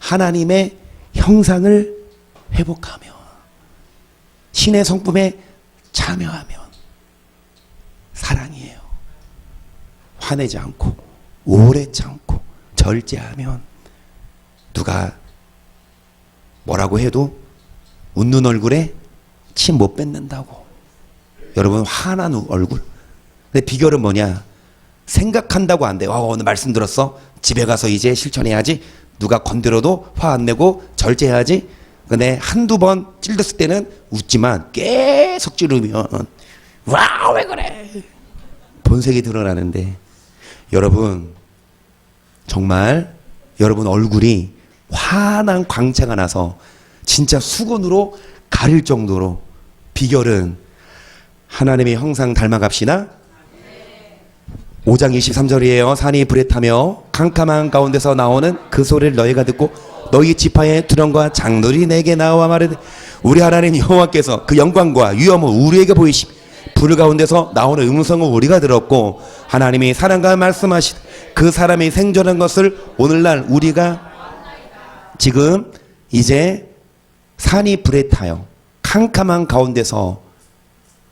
하나님의 형상을 회복하며 신의 성품에 참여하면 사랑이에요. 화내지 않고 오래 참고 절제하면 누가 뭐라고 해도 웃는 얼굴에 침 못 뱉는다고. 여러분 환한 얼굴. 근데 비결은 뭐냐? 생각한다고 안 돼. 오늘 말씀 들었어. 집에 가서 이제 실천해야지. 누가 건드려도 화 안 내고 절제해야지. 근데 한두 번 찔렸을 때는 웃지만 계속 찌르면 와 왜 그래? 본색이 드러나는데 여러분 정말 여러분 얼굴이 환한 광채가 나서 진짜 수건으로 가릴 정도로 비결은 하나님의 형상 닮아갑시다. 5장 23절이에요. 산이 불에 타며 캄캄한 가운데서 나오는 그 소리를 너희가 듣고 너희 지파의 두령과 장들이 내게 나와 말하되 우리 하나님 여호와께서 그 영광과 위엄을 우리에게 보이심 불 가운데서 나오는 음성을 우리가 들었고 하나님이 사람과 말씀하시되 그 사람이 생존한 것을 오늘날 우리가 지금 이제 산이 불에 타요. 캄캄한 가운데서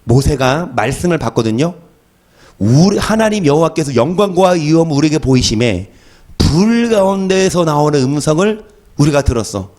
모세가 말씀을 받거든요. 우리 하나님 여호와께서 영광과 위엄을 우리에게 보이심에 불 가운데에서 나오는 음성을 우리가 들었어.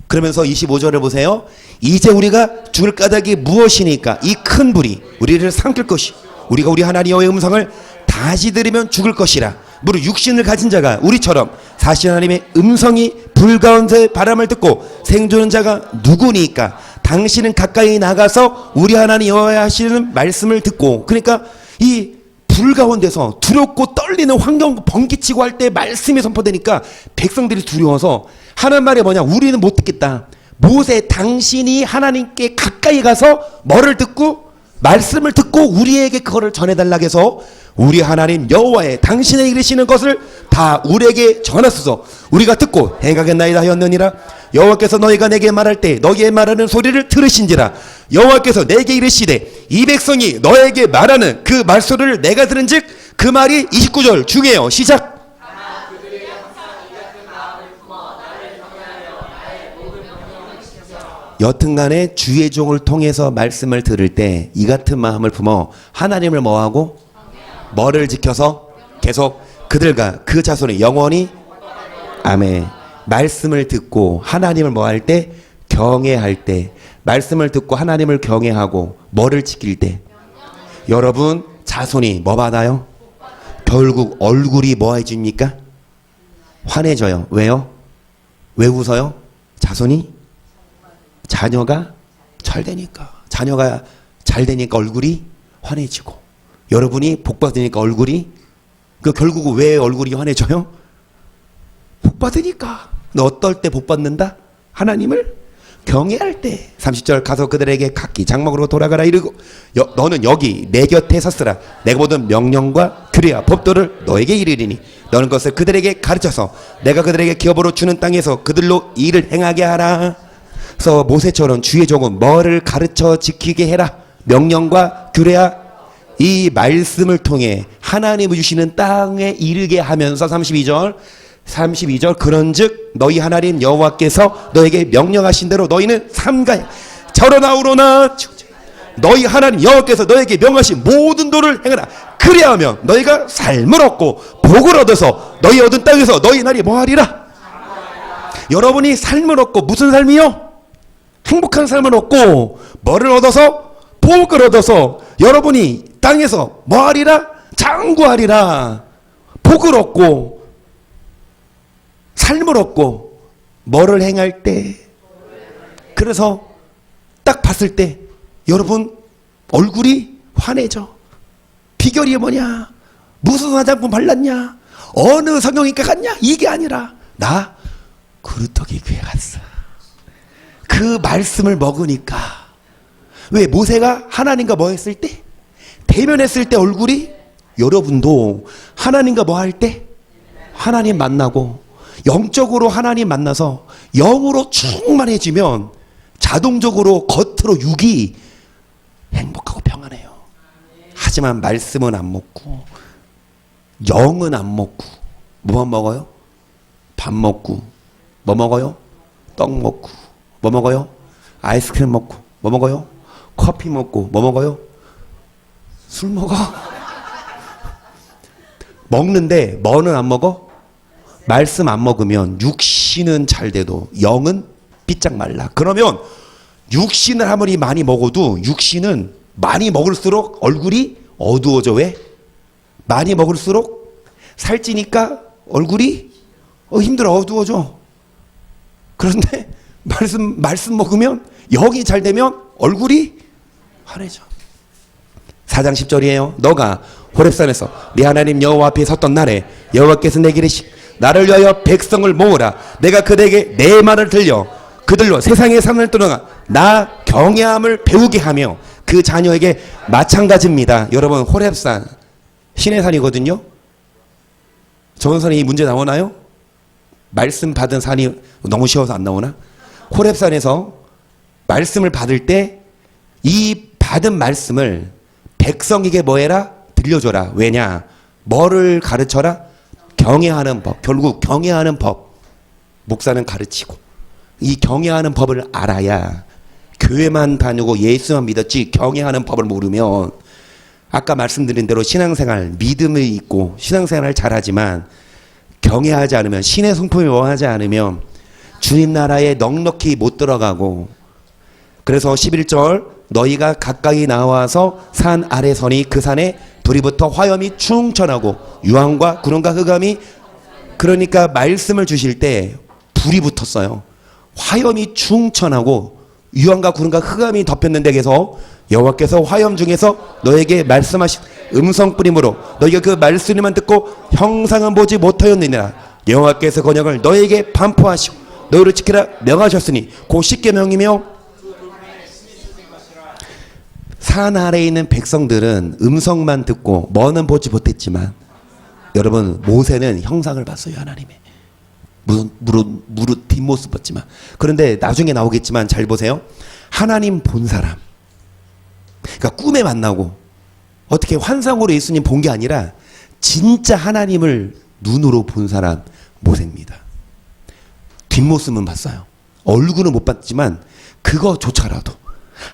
그러면서 25절을 보세요. 이제 우리가 죽을 까닭이 무엇이니까 이 큰 불이 우리를 삼킬 것이 우리가 우리 하나님 여호와의 음성을 다시 들으면 죽을 것이라. 무릇 육신을 가진 자가 우리처럼 사실 하나님의 음성이 불 가운데 바람을 듣고 생존한 자가 누구니까 당신은 가까이 나가서 우리 하나님 여호와의 하시는 말씀을 듣고 그러니까 이 불 가운데서 두렵고 떨리는 환경 번개치고 할 때 말씀이 선포되니까 백성들이 두려워서 하는 말이 뭐냐 우리는 못 듣겠다. 모세 당신이 하나님께 가까이 가서 뭐를 듣고 말씀을 듣고 우리에게 그거를 전해달라고 해서 우리 하나님 여호와의 당신의 이르시는 것을 다 우리에게 전하소서. 우리가 듣고 행하겠나이다 하였느니라. 여호와께서 너희가 내게 말할 때 너희의 말하는 소리를 들으신지라. 여호와께서 내게 이르시되 이 백성이 너에게 말하는 그 말소리를 내가 들은즉 그 말이 29절 중에요. 시작. 여튼간에 주의 종을 통해서 말씀을 들을 때 이 같은 마음을 품어 하나님을 뭐하고 뭐를 지켜서 계속 그들과 그 자손이 영원히 아멘. 말씀을 듣고 하나님을 뭐할 때 경외할 때 말씀을 듣고 하나님을 경외하고 뭐를 지킬 때 여러분 자손이 뭐 받아요? 결국 얼굴이 뭐 해줍니까? 환해져요. 왜요? 왜 웃어요? 자손이 자녀가 잘 되니까. 자녀가 잘 되니까 얼굴이 환해지고, 여러분이 복 받으니까 얼굴이, 그 결국 왜 얼굴이 환해져요? 복 받으니까. 너 어떨 때 복 받는다? 하나님을 경외할 때. 30절 가서 그들에게 각기 장막으로 돌아가라 이르고 너는 여기 내 곁에 섰으라. 내가 모든 명령과 규례와 법도를 너에게 이르리니 너는 것을 그들에게 가르쳐서 내가 그들에게 기업으로 주는 땅에서 그들로 일을 행하게 하라. 그래서 모세처럼 주의 종은 뭐를 가르쳐 지키게 해라. 명령과 규례와 이 말씀을 통해 하나님이 주시는 땅에 이르게 하면서 32절 그런즉 너희 하나님 여호와께서 너에게 명령하신 대로 너희는 삼가야 절어나 우러나 너희 하나님 여호와께서 너에게 명하신 모든 도를 행하라. 그리하면 너희가 삶을 얻고 복을 얻어서 너희 얻은 땅에서 너희 날이 뭐하리라. 여러분이 삶을 얻고 무슨 삶이요? 행복한 삶을 얻고 뭐를 얻어서? 복을 얻어서 여러분이 땅에서 뭐하리라? 장구하리라. 복을 얻고 삶을 얻고 뭐를 행할 때. 그래서 딱 봤을 때 여러분 얼굴이 환해져. 비결이 뭐냐? 무슨 화장품 발랐냐? 어느 성형외과 갔냐? 이게 아니라 나 그루터기 교회 갔어. 그 말씀을 먹으니까. 왜? 모세가 하나님과 뭐 했을 때? 대면했을 때 얼굴이, 여러분도 하나님과 뭐 할 때? 하나님 만나고 영적으로 하나님 만나서 영으로 충만해지면 자동적으로 겉으로 육이 행복하고 평안해요. 하지만 말씀은 안 먹고 영은 안 먹고 뭐만 먹어요? 밥 먹고 뭐 먹어요? 떡 먹고 뭐 먹어요? 아이스크림 먹고 뭐 먹어요? 커피 먹고 뭐 먹어요? 술 먹어. 먹는데 뭐는 안 먹어? 말씀 안 먹으면 육신은 잘 돼도 영은 삐짝 말라. 그러면 육신을 아무리 많이 먹어도 육신은 많이 먹을수록 얼굴이 어두워져. 왜? 많이 먹을수록 살찌니까 얼굴이 힘들어, 어두워져. 그런데 말씀 먹으면 영이 잘 되면 얼굴이 환해져. 4장 10절이에요. 너가 호렙산에서 네 하나님 여호와 앞에 섰던 날에 여호와께서 내게 이르시기를 나를 위하여 백성을 모으라. 내가 그들에게 내 말을 들려 그들로 세상의 산을 떠나가 나 경외함을 배우게 하며 그 자녀에게 마찬가지입니다. 여러분 호렙산 신의 산이거든요. 정선이 이 문제 나오나요? 말씀 받은 산이 너무 쉬워서 안 나오나? 호렙산에서 말씀을 받을 때 이 받은 말씀을 백성에게 뭐 해라? 들려줘라. 왜냐? 뭐를 가르쳐라? 경외하는 법. 결국 경외하는 법. 목사는 가르치고 이 경외하는 법을 알아야, 교회만 다니고 예수만 믿었지 경외하는 법을 모르면 아까 말씀드린 대로 신앙생활 믿음이 있고 신앙생활을 잘하지만 경외하지 않으면, 신의 성품을 원하지 않으면 주님 나라에 넉넉히 못 들어가고. 그래서 11절 너희가 가까이 나와서 산 아래 서니 그 산에 불이 붙어 화염이 충천하고 유황과 구름과 흑암이, 그러니까 말씀을 주실 때 불이 붙었어요. 화염이 충천하고 유황과 구름과 흑암이 덮였는데 계속 여호와께서 화염 중에서 너에게 말씀하신 음성 뿌림으로 너희가 그 말씀만 듣고 형상은 보지 못하였느니라. 여호와께서 권역을 너에게 반포하시고 너희를 지키라 명하셨으니 곧 십계명이며. 산 아래에 있는 백성들은 음성만 듣고 뭐는 보지 못했지만 여러분 모세는 형상을 봤어요. 하나님의 무릇 뒷모습 봤지만. 그런데 나중에 나오겠지만 잘 보세요. 하나님 본 사람, 그러니까 꿈에 만나고 어떻게 환상으로 예수님 본 게 아니라 진짜 하나님을 눈으로 본 사람 모세입니다. 뒷모습은 봤어요. 얼굴은 못 봤지만 그거조차라도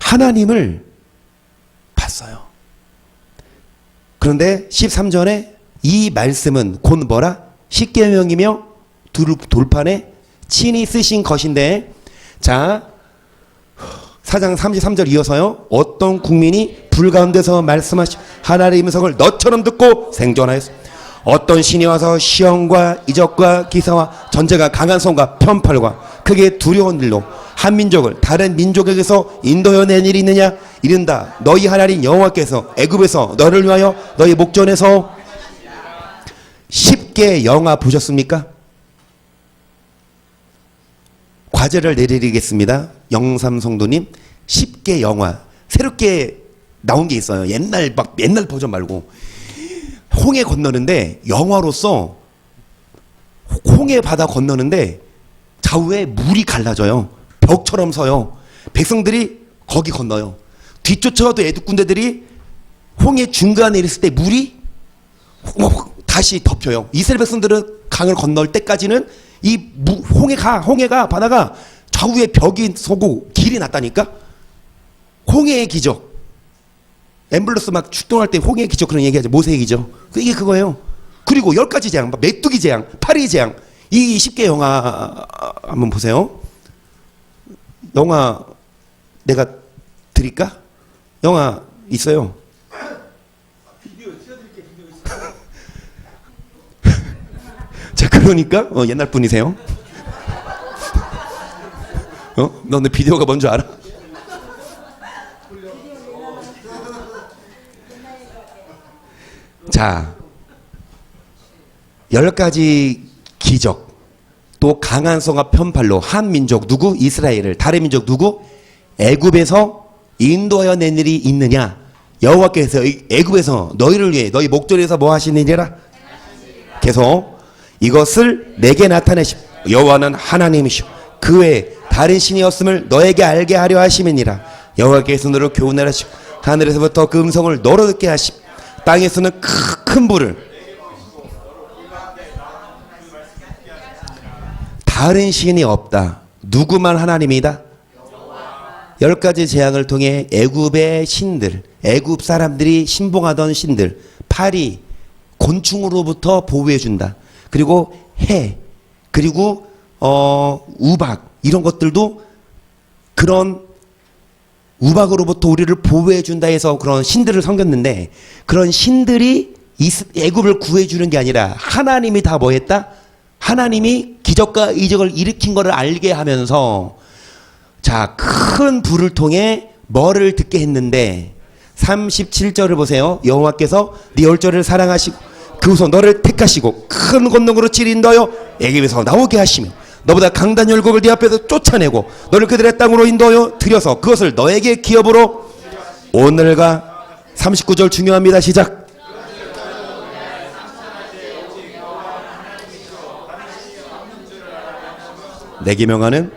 하나님을 봤어요. 그런데 13절에 이 말씀은 곧 뭐라? 십계명이며 돌판에 친히 쓰신 것인데, 자 4장 33절 이어서요. 어떤 국민이 불 가운데서 말씀하시 하나님의 음성을 너처럼 듣고 생존하였어. 어떤 신이 와서 시험과 이적과 기사와 전제가 강한 손과 편팔과 크게 두려운 일로 한민족을 다른 민족에게서 인도해 낸 일이 있느냐? 이른다. 너희 하나님 여호와께서 애굽에서 너를 위하여 너희 목전에서 10개 영화 보셨습니까? 과제를 내드리겠습니다. 영삼 성도님 10개 영화 새롭게 나온 게 있어요. 옛날 버전 말고 홍해 건너는데 영화로서 홍해 바다 건너는데 좌우에 물이 갈라져요. 벽처럼 서요. 백성들이 거기 건너요. 뒤쫓아와도 애국 군대들이 홍해 중간에 있을 때 물이 다시 덮여요. 이스라엘 백성들은 강을 건널 때까지는 이 홍해가 바다가 좌우에 벽이 서고 길이 났다니까. 홍해의 기적. 엠블러스 막 출동할 때 홍해의 기적 그런 얘기하죠. 모세의 기적. 이게 그거예요. 그리고 10가지 재앙, 메뚜기 재앙, 파리 재앙. 이 10개 영화 한번 보세요. 영화 내가 드릴까? 영화 있어요. 자, 그러니까 옛날 분이세요? 너네 비디오가 뭔 줄 알아? 자, 10가지 기적, 또 강한 성과 편팔로 한 민족 누구? 이스라엘을, 다른 민족 누구? 애굽에서 인도하여 낸 일이 있느냐? 여호와께서 애굽에서 너희를 위해 너희 목전에서 뭐 하시느니라? 계속 이것을 내게 나타내시. 여호와는 하나님이시오. 그 외에 다른 신이 없음을 너에게 알게 하려 하심이니라. 여호와께서 너를 교훈하라 하시고 하늘에서부터 그 음성을 너로 듣게 하심. 땅에서는 큰 불을. 다른 신이 없다. 누구만 하나님이다? 10가지 재앙을 통해 애굽의 신들, 애굽 사람들이 신봉하던 신들, 파리, 곤충으로부터 보호해준다. 그리고 해, 그리고 우박, 이런 것들도 그런 우박으로부터 우리를 보호해준다 해서 그런 신들을 섬겼는데, 그런 신들이 애굽을 구해주는 게 아니라 하나님이 다 뭐 했다? 하나님이 기적과 이적을 일으킨 것을 알게 하면서, 자, 큰 불을 통해 뭐를 듣게 했는데, 37절을 보세요. 여호와께서 네 열조를 사랑하시고 그 후손 너를 택하시고 큰 권능으로 치린 너여 애굽에서 나오게 하시며 너보다 강단 열국을 네 앞에서 쫓아내고 너를 그들의 땅으로 인도하여 들여서 그것을 너에게 기업으로 오늘과 39절 중요합니다. 시작. 내게 명하는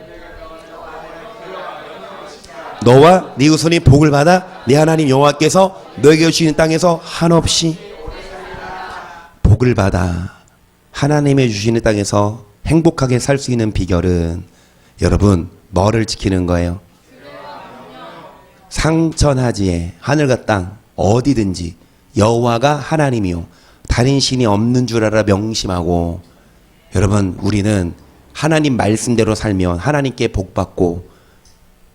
너와 네 후손이 복을 받아 네 하나님 여호와께서 너에게 주시는 땅에서 한없이 복을 받아. 하나님의 주시는 땅에서 행복하게 살 수 있는 비결은 여러분 뭐를 지키는 거예요? 상천하지에 하늘과 땅 어디든지 여호와가 하나님이요 다른 신이 없는 줄 알아 명심하고. 여러분 우리는 하나님 말씀대로 살면 하나님께 복받고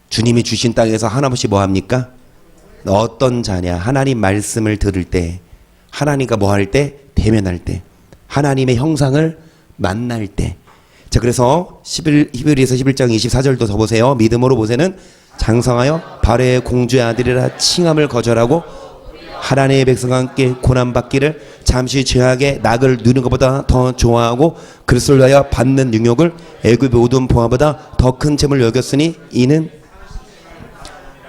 주님이 주신 땅에서 한없이 뭐합니까? 어떤 자냐? 하나님 말씀을 들을 때, 하나님과 뭐할 때? 대면할 때, 하나님의 형상을 만날 때. 자, 그래서 히브리서 11장 24절도 더 보세요. 믿음으로 모세는 장성하여 바로의 공주의 아들이라 칭함을 거절하고 하나님의 백성과 함께 고난받기를 잠시 죄악의 낙을 누리는 것보다 더 좋아하고 그리스도를 위하여 받는 능욕을 애굽의 모든 보화보다 더 큰 잼을 여겼으니 이는.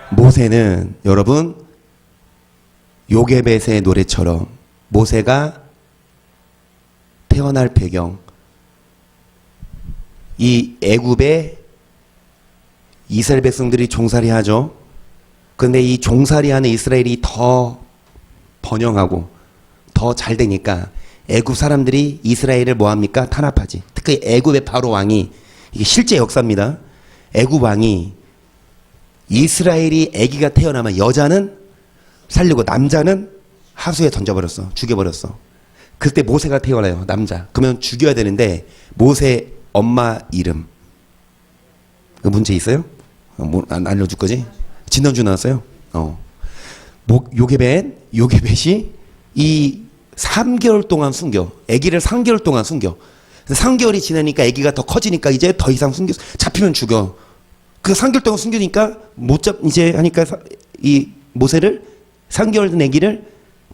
모세는 여러분 요게벳의 노래처럼 모세가 태어날 배경, 이 애굽에 이스라엘 백성들이 종살이 하죠. 그런데 이 종살이 하는 이스라엘이 더 번영하고 더 잘 되니까 애굽 사람들이 이스라엘을 뭐합니까? 탄압하지. 특히 애굽의 바로 왕이, 이게 실제 역사입니다. 애굽 왕이 이스라엘이 아기가 태어나면 여자는 살리고 남자는 하수에 던져버렸어. 죽여버렸어. 그때 모세가 태어나요. 남자. 그러면 죽여야 되는데 모세 엄마 이름 그 문제 있어요? 안 알려줄 거지? 진단주 나왔어요? 요게벳이 이 3개월 동안 숨겨. 아기를 3개월 동안 숨겨. 3개월이 지나니까 아기가 더 커지니까 이제 더 이상 숨겨. 잡히면 죽여. 그 3개월 동안 숨기니까 못 잡, 이제 하니까 이 모세를 3개월 된 아기를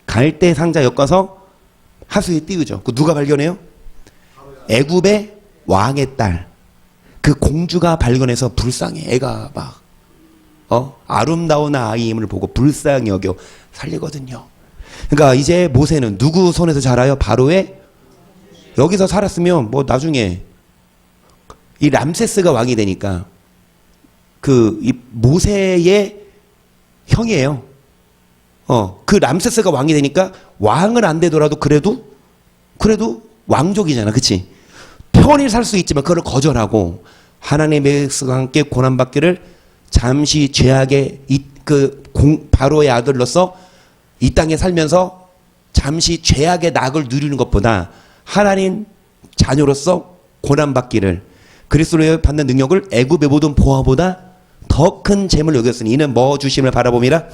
갈대 상자 엮어서 하수에 띄우죠. 그 누가 발견해요? 애굽의 왕의 딸. 그 공주가 발견해서 불쌍해. 애가 막 아름다운 아이임을 보고 불쌍히 여겨 살리거든요. 그러니까 이제 모세는 누구 손에서 자라요? 바로의. 여기서 살았으면 뭐 나중에 이 람세스가 왕이 되니까 이 모세의 형이에요. 그 람세스가 왕이 되니까 왕은 안 되더라도 그래도 왕족이잖아. 그치? 편히 살 수 있지만 그걸 거절하고 하나님의 백성과 함께 고난받기를 잠시 죄악의 바로의 아들로서 이 땅에 살면서 잠시 죄악의 낙을 누리는 것보다 하나님 자녀로서 고난받기를 그리스도로 받는 능력을 애굽의 모든 보화보다 더 큰 재물을 여겼으니 이는 뭐 주심을 바라봄이라.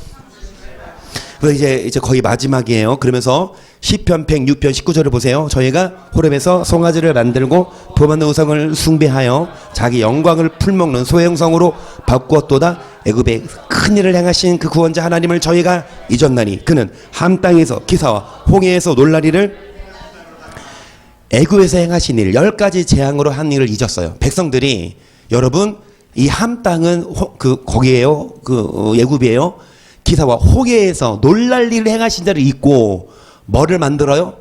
이제 거의 마지막이에요. 그러면서 시편 106편 19절을 보세요. 저희가 호렙에서 송아지를 만들고 부받는 우상을 숭배하여 자기 영광을 풀먹는 소행성으로 바꾸었도다. 애굽에 큰 일을 행하신 그 구원자 하나님을 저희가 잊었나니 그는 함 땅에서 기사와 홍해에서 놀라리를. 애굽에서 행하신 일 10가지 재앙으로 한 일을 잊었어요. 백성들이. 여러분 이 함 땅은 거기에요. 애굽이에요. 기사와 홍해에서 놀랄 일을 행하신 자를 잊고 뭐를 만들어요?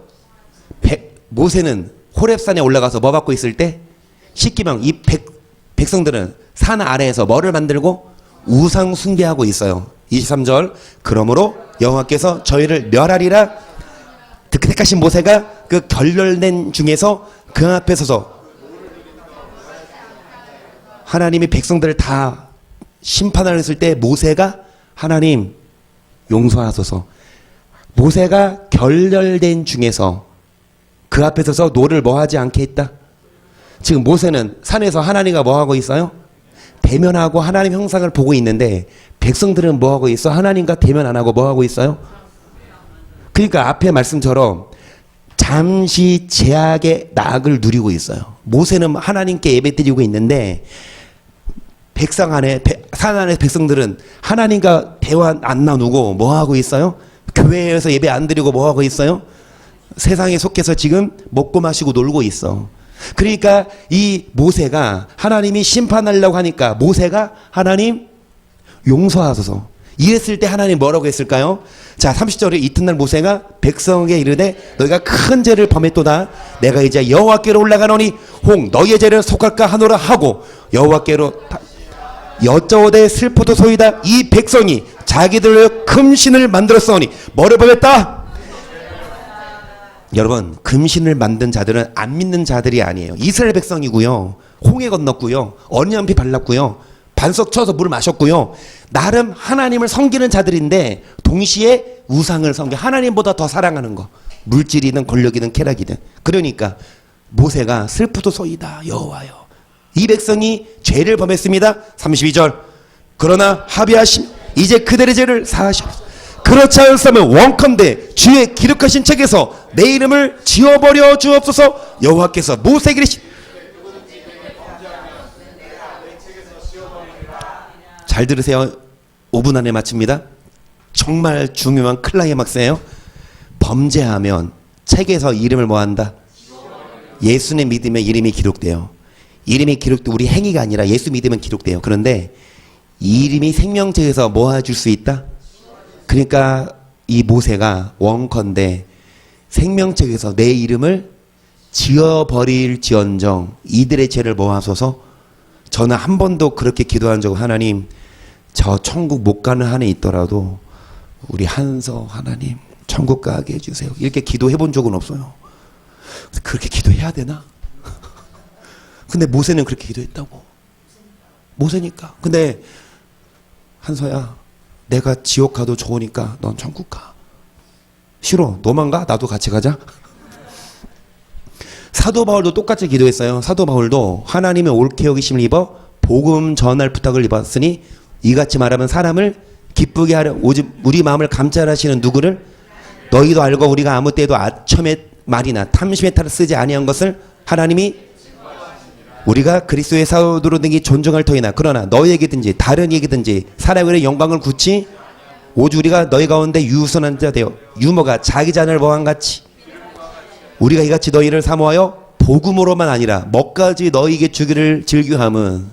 모세는 호렙산에 올라가서 뭐 받고 있을 때 십계명. 이 백성들은 산 아래에서 뭐를 만들고 우상 숭배하고 있어요. 23절 그러므로 여호와께서 저희를 멸하리라. 택하신 모세가 그 결렬된 중에서 그 앞에 서서 하나님이 백성들을 다 심판을 했을 때 모세가 하나님 용서하소서. 모세가 결렬된 중에서 그 앞에 서서 노를 뭐 하지 않게 했다. 지금 모세는 산에서 하나님과 뭐 하고 있어요? 대면하고 하나님 형상을 보고 있는데 백성들은 뭐 하고 있어? 하나님과 대면 안 하고 뭐 하고 있어요? 그러니까 앞에 말씀처럼 잠시 제약의 낙을 누리고 있어요. 모세는 하나님께 예배드리고 있는데 산 안에 백성들은 하나님과 대화 안 나누고 뭐 하고 있어요? 교회에서 예배 안 드리고 뭐 하고 있어요? 세상에 속해서 지금 먹고 마시고 놀고 있어. 그러니까 이 모세가 하나님이 심판하려고 하니까 모세가 하나님 용서하소서. 이랬을 때 하나님 뭐라고 했을까요? 자, 30절에 이튿날 모세가 백성에게 이르되 너희가 큰 죄를 범했도다. 내가 이제 여호와께로 올라가노니 홍 너희의 죄를 속할까 하노라 하고 여호와께로 여쭤오되 슬퍼도소이다. 이 백성이 자기들의 금신을 만들었으니 뭐를 범했다? 여러분 금신을 만든 자들은 안 믿는 자들이 아니에요. 이스라엘 백성이고요. 홍해 건넜고요. 언약피 발랐고요. 반석 쳐서 물을 마셨고요. 나름 하나님을 섬기는 자들인데 동시에 우상을 섬겨 하나님보다 더 사랑하는 거. 물질이든 권력이든 쾌락이든. 그러니까 모세가 슬프도소이다 여호와여. 이 백성이 죄를 범했습니다. 32절 그러나 합의하심 이제 그들의 죄를 사하시옵소서. 그렇지 않으면 원컨대 주의 기록하신 책에서 내 이름을 지워버려 주옵소서. 여호와께서 모세에게 이르시. 잘 들으세요. 5분 안에 마칩니다. 정말 중요한 클라이막스예요. 범죄하면 책에서 이름을 뭐한다? 예수님 믿으면 이름이 기록돼요. 이름이 기록돼 우리 행위가 아니라 예수 믿으면 기록돼요. 그런데 이 이름이 생명책에서 모아줄 수 있다? 그러니까 이 모세가 원컨대 생명책에서 내 이름을 지워버릴지언정 이들의 죄를 모아소서. 저는 한 번도 그렇게 기도한 적 하나님 저 천국 못 가는 한에 있더라도 우리 한서 하나님 천국 가게 해주세요. 이렇게 기도해 본 적은 없어요. 그렇게 기도해야 되나? 근데 모세는 그렇게 기도했다고. 모세니까. 근데 한서야 내가 지옥 가도 좋으니까 넌 천국 가. 싫어. 너만 가? 나도 같이 가자. 사도 바울도 똑같이 기도했어요. 사도 바울도 하나님의 옳게 여기심을 입어 복음 전할 부탁을 입었으니 이같이 말하면 사람을 기쁘게 하려 오직 우리 마음을 감찰하시는 누구를 너희도 알고 우리가 아무 때에도 아첨의 말이나 탐심의 탈을 쓰지 아니한 것을 하나님이. 우리가 그리스도의 사도로 된 게 존중할 터이나 그러나 너희에게든지 다른 에게든지 사람의 영광을 굳이 오직 우리가 너희 가운데 유선한 자 되어 유모가 자기 자녀를 먹은 같이 우리가 이같이 너희를 사모하여 복음으로만 아니라 뭐까지 너희에게 주기를 즐겨함은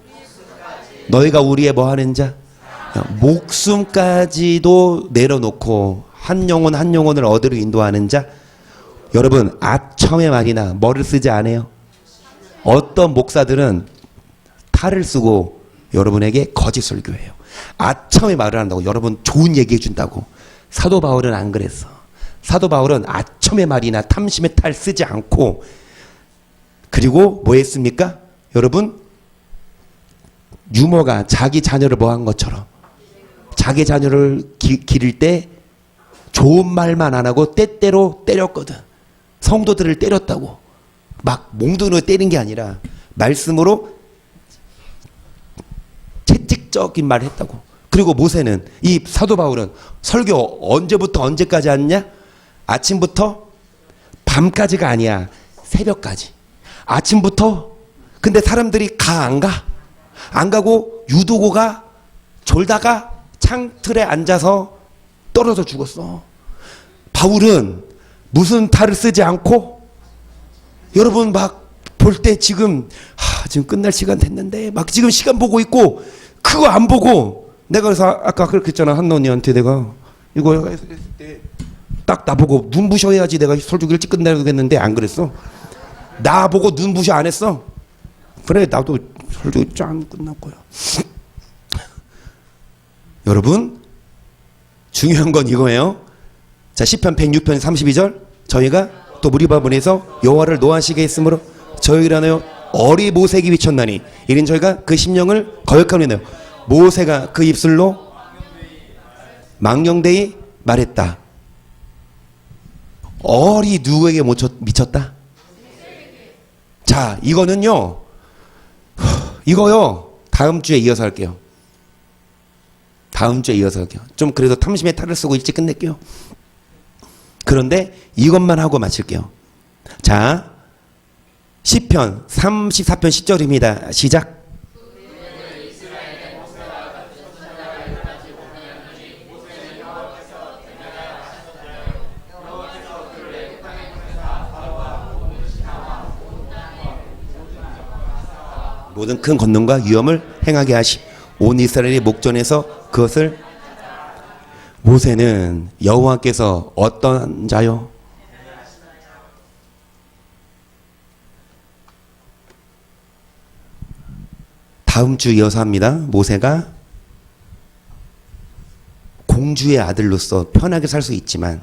너희가 우리의 뭐하는 자 목숨까지도 내려놓고 한 영혼 한 영혼을 얻으러 인도하는 자. 여러분 아첨의 말이나 뭐를 쓰지 않아요. 어떤 목사들은 탈을 쓰고 여러분에게 거짓 설교해요. 아첨의 말을 한다고 여러분 좋은 얘기해 준다고. 사도 바울은 안 그랬어. 사도 바울은 아첨의 말이나 탐심의 탈 쓰지 않고 그리고 뭐 했습니까? 여러분 유모가 자기 자녀를 뭐 한 것처럼 자기 자녀를 기를 때 좋은 말만 안 하고 때때로 때렸거든. 성도들을 때렸다고. 막 몽둥이로 때린 게 아니라 말씀으로 채찍적인 말을 했다고. 그리고 모세는 이 사도 바울은 설교 언제부터 언제까지 하느냐? 아침부터 밤까지가 아니야. 새벽까지. 아침부터. 근데 사람들이 안 가? 안 가고 유도고가 졸다가 창틀에 앉아서 떨어져 죽었어. 바울은 무슨 탈을 쓰지 않고 여러분 막 볼 때 지금 지금 끝날 시간 됐는데 막 지금 시간 보고 있고 그거 안 보고 내가 그래서 아까 그렇게 했잖아. 한나 언니한테 내가 이거 했을 때 딱 나보고 눈부셔야지 내가 설교 일찍 끝내겠는데 안 그랬어. 나보고 눈부셔 안 했어. 그래 나도 설교 짠 끝났고요. 여러분 중요한 건 이거예요. 자 시편 106편 32절 저희가 또 무리바분에서 여호와를 노하시게 했으므로 저희라나요 어리 모색이 비쳤나니 이는 저희가 그 심령을 거역하며 내요. 모세가 그 입술로 망령되이 말했다. 어리 누구에게 미쳤다? 자 이거는요 이거요 다음 주에 이어서 할게요. 다음 주에 이어서 할게요. 좀 그래도 탐심의 탈을 쓰고 일찍 끝낼게요. 그런데 이것만 하고 마칠게요. 자 시편 34편 10절입니다. 시작. 모든 큰 권능과 위엄을 행하게 하시 온 이스라엘의 목전에서 그것을. 모세는 여호와께서 어떤 자요? 다음 주 이어서 합니다. 모세가 공주의 아들로서 편하게 살 수 있지만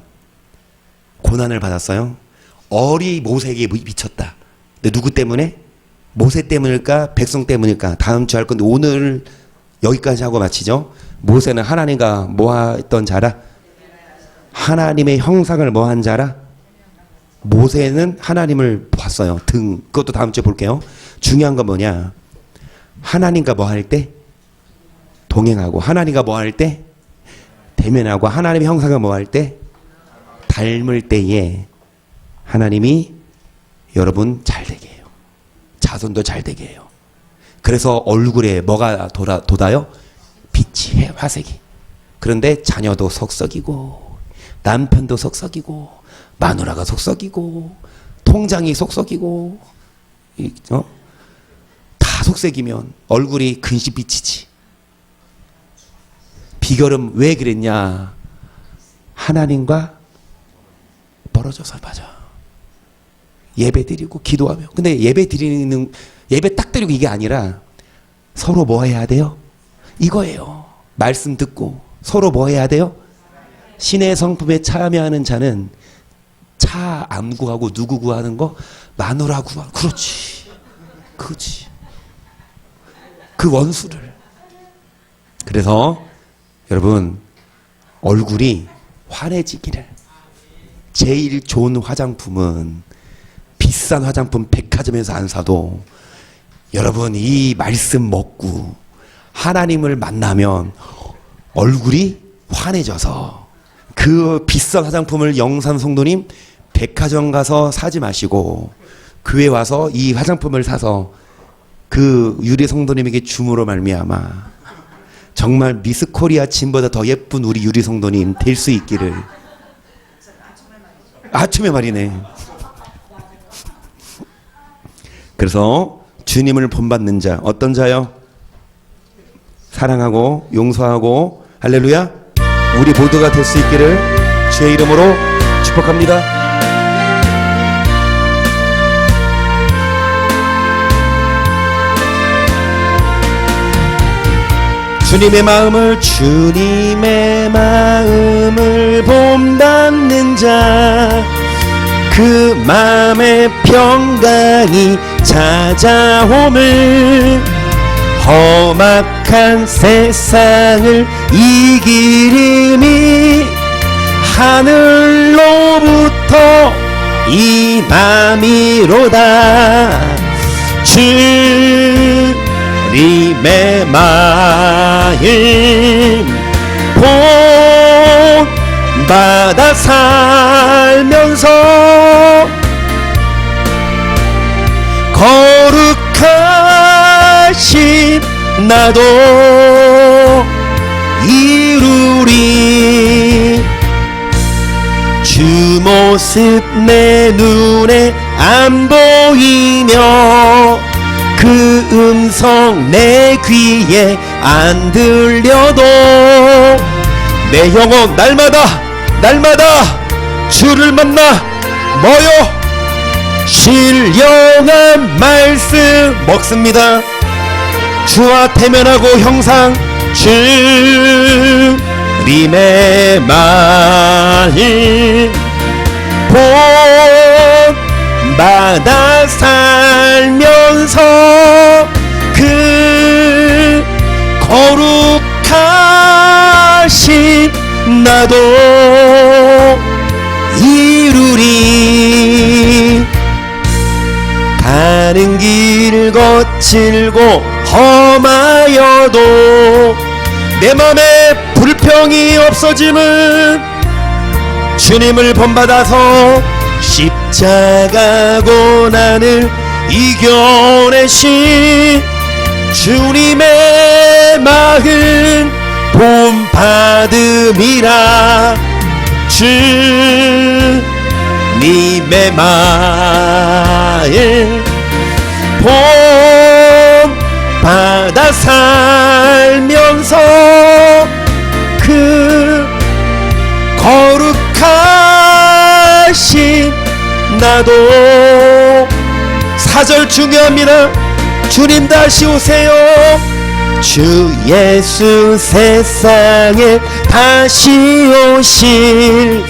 고난을 받았어요. 어리 모세에게 미쳤다. 근데 누구 때문에? 모세 때문일까? 백성 때문일까? 다음 주 할 건데 오늘 여기까지 하고 마치죠. 모세는 하나님과 뭐했던 자라? 하나님의 형상을 뭐한 자라? 모세는 하나님을 봤어요. 그것도 다음 주에 볼게요. 중요한 건 뭐냐? 하나님과 뭐 할 때? 동행하고 하나님과 뭐 할 때? 대면하고 하나님의 형상을 뭐 할 때? 닮을 때에 하나님이 여러분 잘 되게 해요. 자손도 잘 되게 해요. 그래서 얼굴에 뭐가 돋아요? 빛이 화색이. 그런데 자녀도 속썩이고 남편도 속썩이고 마누라가 속썩이고 통장이 속썩이고 다 속썩이면 얼굴이 근심 비치지. 비결은 왜 그랬냐? 하나님과 멀어져서 맞아. 예배 드리고 기도하며. 근데 예배 딱 드리고 이게 아니라 서로 뭐 해야 돼요? 이거예요. 말씀 듣고 서로 뭐 해야 돼요? 신의 성품에 참여하는 자는 차 안 구하고 누구 구하는 거? 마누라 구하고. 그렇지. 그렇지. 그 원수를. 그래서 여러분 얼굴이 환해지기를. 제일 좋은 화장품은 비싼 화장품 백화점에서 안 사도 여러분 이 말씀 먹고 하나님을 만나면 얼굴이 환해져서 그 비싼 화장품을 영산 성도님 백화점 가서 사지 마시고 교회 와서 이 화장품을 사서 그 유리 성도님에게 줌으로 말미암아 정말 미스 코리아 진보다 더 예쁜 우리 유리 성도님 될 수 있기를. 아침에 말이네. 그래서 주님을 본받는 자, 어떤 자요? 사랑하고 용서하고, 할렐루야, 우리 모두가 될 수 있기를 주의 이름으로 축복합니다. 주님의 마음을 본받는 자, 그 마음의 평강이 찾아옴을, 험악한 세상을 이기림이 하늘로부터 임함이로다. 주님의 마음 본받아 살면서 거룩하신 나도 이루리. 주 모습 내 눈에 안 보이며 그 음성 내 귀에 안 들려도 내 영혼 날마다 주를 만나 모여 신령한 말씀 먹습니다. 주와 대면하고 형상 주님의 마음 본받아 살면서 그 거룩하신 나도 이루리. 가는 길 거칠고 험하여도 내 맘에 불평이 없어짐은 주님을 본받아서 십자가 고난을 이겨내신 주님의 마음 본받음이라. 주님의 마음 본받아 살면서 그 거룩하신 나도. 4절 중요합니다. 주님 다시 오세요. 주 예수 세상에 다시 오실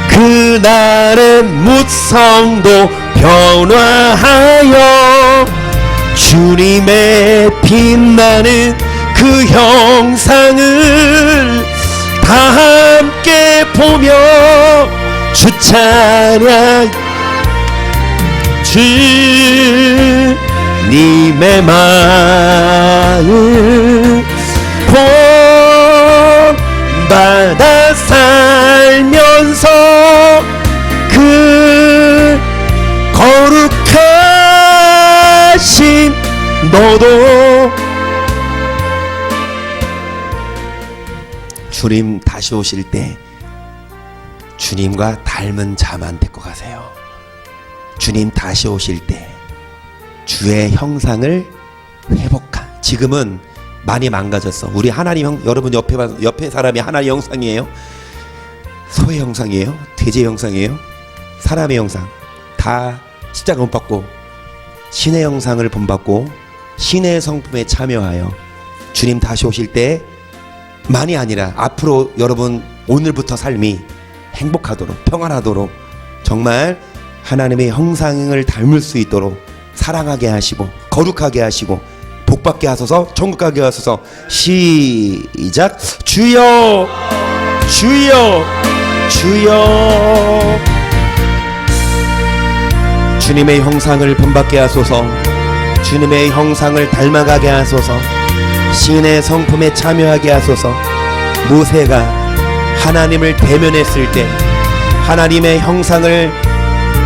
그날은 무성도 변화하여 주님의 빛나는 그 형상을 다 함께 보며 주 찬양. 주님의 마음 본받아 살면서 그 거룩하신 너도. 주님 다시 오실 때 주님과 닮은 자만 데리고 가세요. 주님 다시 오실 때 주의 형상을 회복한. 지금은 많이 망가졌어. 우리 하나님 여러분 옆에 사람이 하나님 형상이에요? 소의 형상이에요? 돼지의 형상이에요? 사람의 형상. 다 십자가 못 받고 신의 형상을 본받고 신의 성품에 참여하여 주님 다시 오실 때 만이 아니라 앞으로 여러분 오늘부터 삶이 행복하도록 평안하도록 정말 하나님의 형상을 닮을 수 있도록 사랑하게 하시고 거룩하게 하시고 복받게 하소서. 천국 가게 하소서. 시작. 주여 주여 주여. 주님의 형상을 본받게 하소서. 주님의 형상을 닮아가게 하소서. 신의 성품에 참여하게 하소서. 모세가 하나님을 대면했을 때 하나님의 형상을